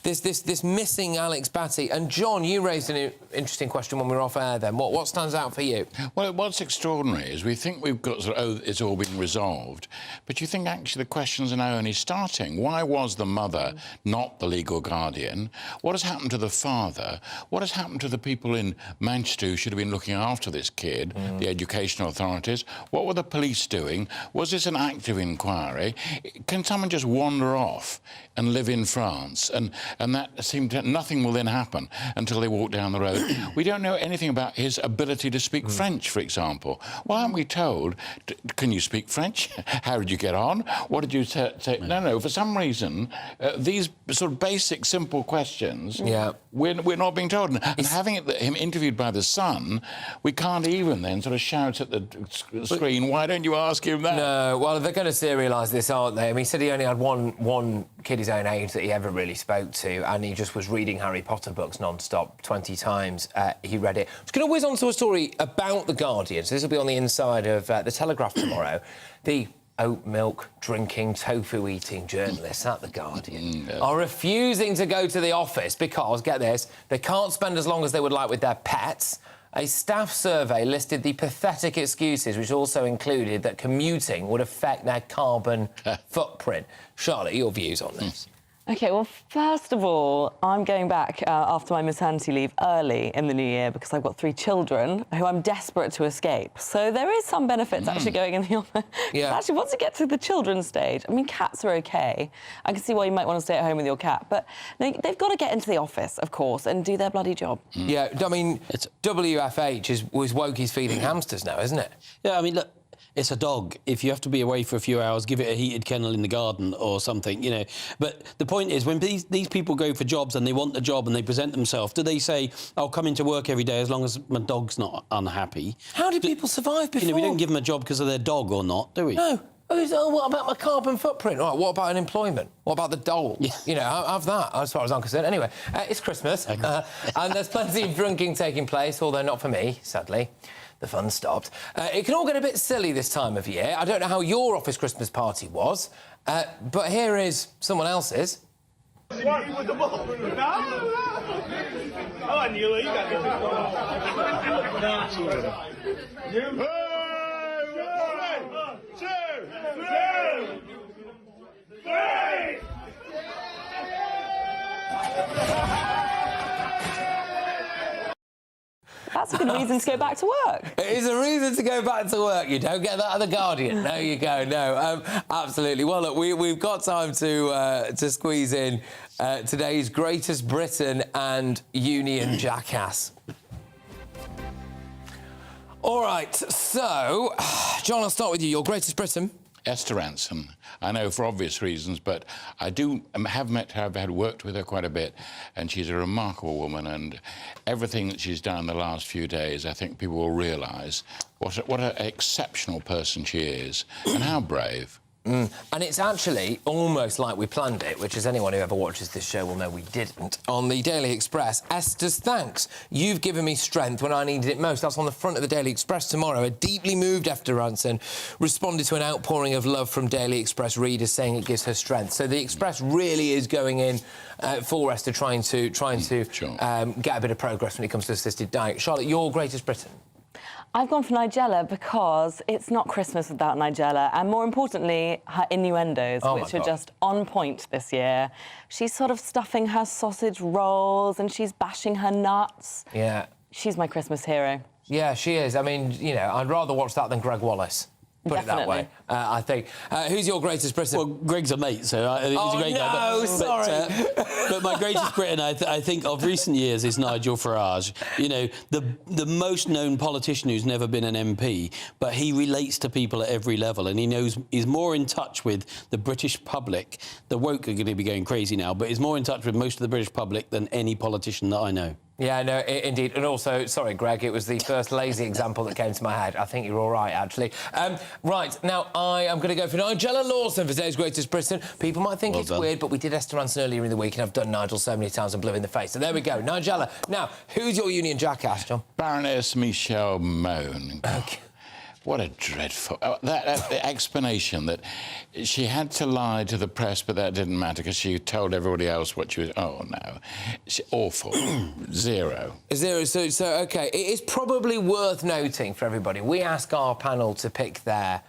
This missing Alex Batty. And John, you raised an interesting question when we were off air then. What stands out for you? Well, what's extraordinary is we think we've got it's all been resolved, but you think actually the questions are now only starting. Why was the mother not the legal guardian? What has happened to the father? What has happened to the people in Manchester who should have been looking after this kid, the educational authorities? What were the police doing? Was this an active inquiry? Can someone just wander off and live in France? And that seemed to... Nothing will then happen until they walk down the road. We don't know anything about his ability to speak French, for example. Why aren't we told, can you speak French? How did you get on? What did you say? No, for some reason, these sort of basic, simple questions, we're not being told. And having him interviewed by The Sun, we can't even then sort of shout at the screen, why don't you ask him that? No, well, they're going to serialise this, aren't they? I mean, he said he only had one kid his own age that he ever really spoke to, and he just was reading Harry Potter books non-stop 20 times. He read it. I'm just going to whiz on to a story about The Guardian. So this will be on the inside of The Telegraph tomorrow. The oat milk drinking, tofu eating journalists at The Guardian are refusing to go to the office because, get this, they can't spend as long as they would like with their pets. A staff survey listed the pathetic excuses, which also included that commuting would affect their carbon footprint. Charlotte, your views on this? OK, well, first of all, I'm going back after my maternity leave early in the new year because I've got 3 children who I'm desperate to escape. So there is some benefit to actually going in the office. Yeah. Actually, once you get to the children's stage, I mean, cats are OK. I can see why you might want to stay at home with your cat, but they've got to get into the office, of course, and do their bloody job. Yeah, I mean, WFH was Wokey's feeding hamsters now, isn't it? Yeah, I mean, look, it's a dog. If you have to be away for a few hours, give it a heated kennel in the garden or something, you know. But the point is, when these people go for jobs and they want the job and they present themselves, do they say, I'll come into work every day as long as my dog's not unhappy? How do people survive before? You know, we don't give them a job because of their dog or not, do we? No. Oh, what about my carbon footprint? All right, what about unemployment? What about the dole? Yeah. You know, have that, as far as I'm concerned. Anyway, it's Christmas, and there's plenty of drinking taking place, although not for me, sadly. The fun stopped. It can all get a bit silly this time of year. I don't know how your office Christmas party was, but here is someone else's. With the ball. Oh, I knew it. You got this. One, two, three. That's a good reason to go back to work. It is a reason to go back to work. You don't get that at The Guardian. No, you go. No, absolutely. Well, look, we've got time to squeeze in today's Greatest Britain and Union Jackass. All right, so, John, I'll start with you. Your Greatest Britain? Esther Ranson. I know for obvious reasons, but I have met her, I've worked with her quite a bit, and she's a remarkable woman, and everything that she's done the last few days, I think people will realise what an exceptional person she is, and how brave. And it's actually almost like we planned it, which, as anyone who ever watches this show will know we didn't. On the Daily Express, Esther's thanks. You've given me strength when I needed it most. That's on the front of the Daily Express tomorrow. A deeply moved Esther Ranson responded to an outpouring of love from Daily Express readers, saying it gives her strength. So the Express really is going in for Esther, trying to get a bit of progress when it comes to assisted dying. Charlotte, your Greatest Britain? I've gone for Nigella because it's not Christmas without Nigella, and more importantly, her innuendos, which are just on point this year. She's sort of stuffing her sausage rolls and she's bashing her nuts. Yeah. She's my Christmas hero. Yeah, she is. I mean, you know, I'd rather watch that than Greg Wallace. Put it that way, I think. Who's your Greatest Britain? Well, Greg's a mate, so he's a great guy. No, sorry. But my Greatest Britain, I think, of recent years is Nigel Farage. You know, the most known politician who's never been an MP, but he relates to people at every level, and he's more in touch with the British public. The woke are going to be going crazy now, but he's more in touch with most of the British public than any politician that I know. Yeah, no, indeed. And also, sorry, Greg, it was the first lazy example that came to my head. I think you're all right, actually. Right, now, I am going to go for Nigella Lawson for today's Greatest Britain. People might think it's weird, but we did Esther Ranson earlier in the week, and I've done Nigel so many times and blew in the face. So there we go, Nigella. Now, who's your Union Jackass, John? Baroness Michelle Mone. OK. What a dreadful... that explanation that she had to lie to the press, but that didn't matter because she told everybody else what she was... Oh, no. Awful. Zero. Zero. So, OK, it is probably worth noting for everybody. We ask our panel to pick their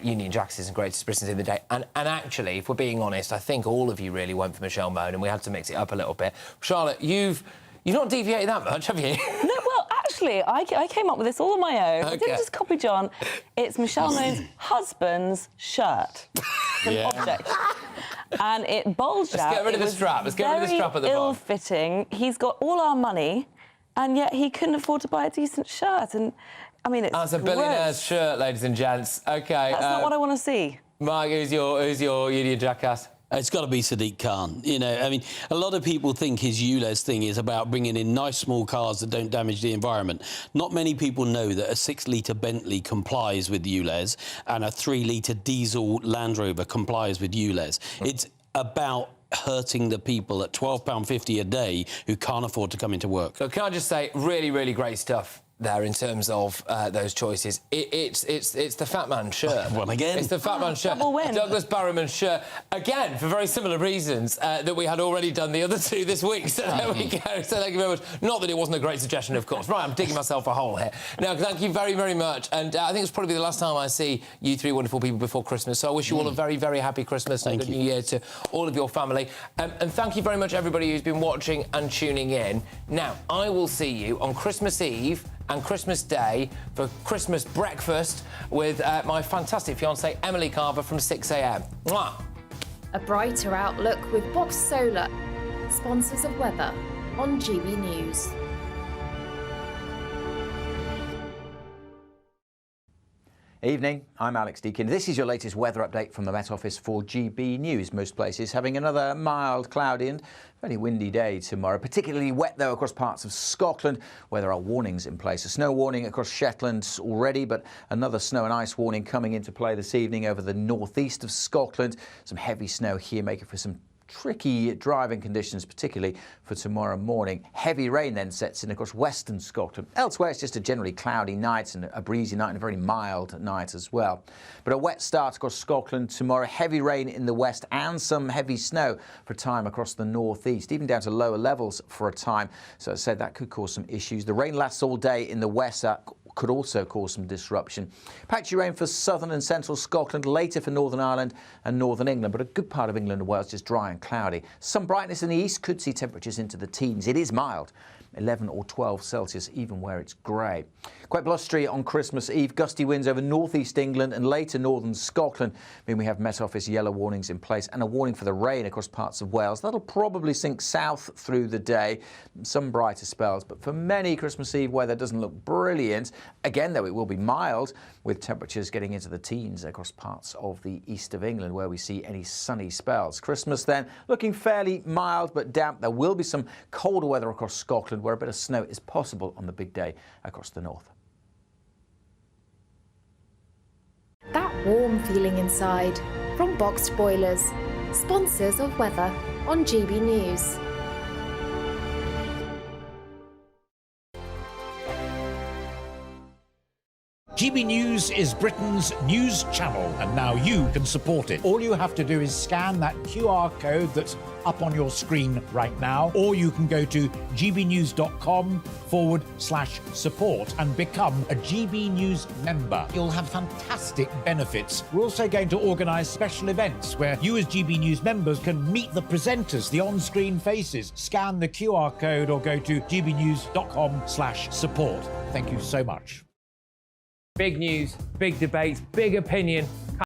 Union Jackasses and Greatest Britons in the day. And actually, if we're being honest, I think all of you really went for Michelle Mone, and we had to mix it up a little bit. Charlotte, you've not deviated that much, have you? No, well, actually, I came up with this all on my own. Okay. I didn't just copy John. It's Michelle Mone's husband's shirt. It's an object. And it bulged out. Let's get rid of the strap. Let's get rid of the strap at the bottom. Ill-fitting. He's got all our money, and yet he couldn't afford to buy a decent shirt. And, I mean, it's That's a billionaire's shirt, ladies and gents. OK. That's not what I want to see. Mike, who's your Union Jackass? It's got to be Sadiq Khan. You know, I mean, a lot of people think his ULEZ thing is about bringing in nice small cars that don't damage the environment. Not many people know that a 6-litre Bentley complies with ULEZ and a 3-litre diesel Land Rover complies with ULEZ. It's about hurting the people at £12.50 a day who can't afford to come into work. So can I just say, really, really great stuff there in terms of those choices. It's the Fat Man shirt. Well, again. It's the Fat Man shirt. Double win. Douglas Barrowman's shirt, again, for very similar reasons that we had already done the other two this week. So there we go. So thank you very much. Not that it wasn't a great suggestion, of course. Right, I'm digging myself a hole here. Now, thank you very, very much. And I think it's probably the last time I see you three wonderful people before Christmas. So I wish you all a very, very happy Christmas and a good New Year to all of your family. And thank you very much, everybody who's been watching and tuning in. Now, I will see you on Christmas Eve and Christmas Day for Christmas breakfast with my fantastic fiancée, Emily Carver, from 6 a.m. Mwah! A brighter outlook with Box Solar, sponsors of weather on GB News. Evening, I'm Alex Deakin. This is your latest weather update from the Met Office for GB News. Most places having another mild, cloudy and fairly windy day tomorrow. Particularly wet, though, across parts of Scotland, where there are warnings in place. A snow warning across Shetland already, but another snow and ice warning coming into play this evening over the northeast of Scotland. Some heavy snow here, making for some tricky driving conditions, particularly for tomorrow morning. Heavy rain then sets in across western Scotland. Elsewhere, it's just a generally cloudy night and a breezy night and a very mild night as well. But a wet start across Scotland tomorrow. Heavy rain in the west and some heavy snow for a time across the northeast, even down to lower levels for a time. So as I said, that could cause some issues. The rain lasts all day in the west. Could also cause some disruption. Patchy rain for southern and central Scotland, later for Northern Ireland and Northern England, but a good part of England and Wales just dry and cloudy. Some brightness in the east, could see temperatures into the teens. It is mild, 11 or 12 Celsius, even where it's grey. Quite blustery on Christmas Eve. Gusty winds over northeast England and later northern Scotland. We have Met Office yellow warnings in place and a warning for the rain across parts of Wales. That'll probably sink south through the day. Some brighter spells, but for many, Christmas Eve weather doesn't look brilliant. Again, though, it will be mild, with temperatures getting into the teens across parts of the east of England, where we see any sunny spells. Christmas, then, looking fairly mild but damp. There will be some colder weather across Scotland, where a bit of snow is possible on the big day across the north. That warm feeling inside from Boxed Boilers, sponsors of weather on GB News. GB News is Britain's news channel, and now you can support it. All you have to do is scan that QR code that's up on your screen right now, or you can go to gbnews.com/support and become a GB News member. You'll have fantastic benefits. We're also going to organise special events where you as GB News members can meet the presenters, the on-screen faces. Scan the QR code or go to gbnews.com/support. Thank you so much. Big news, big debates, big opinion,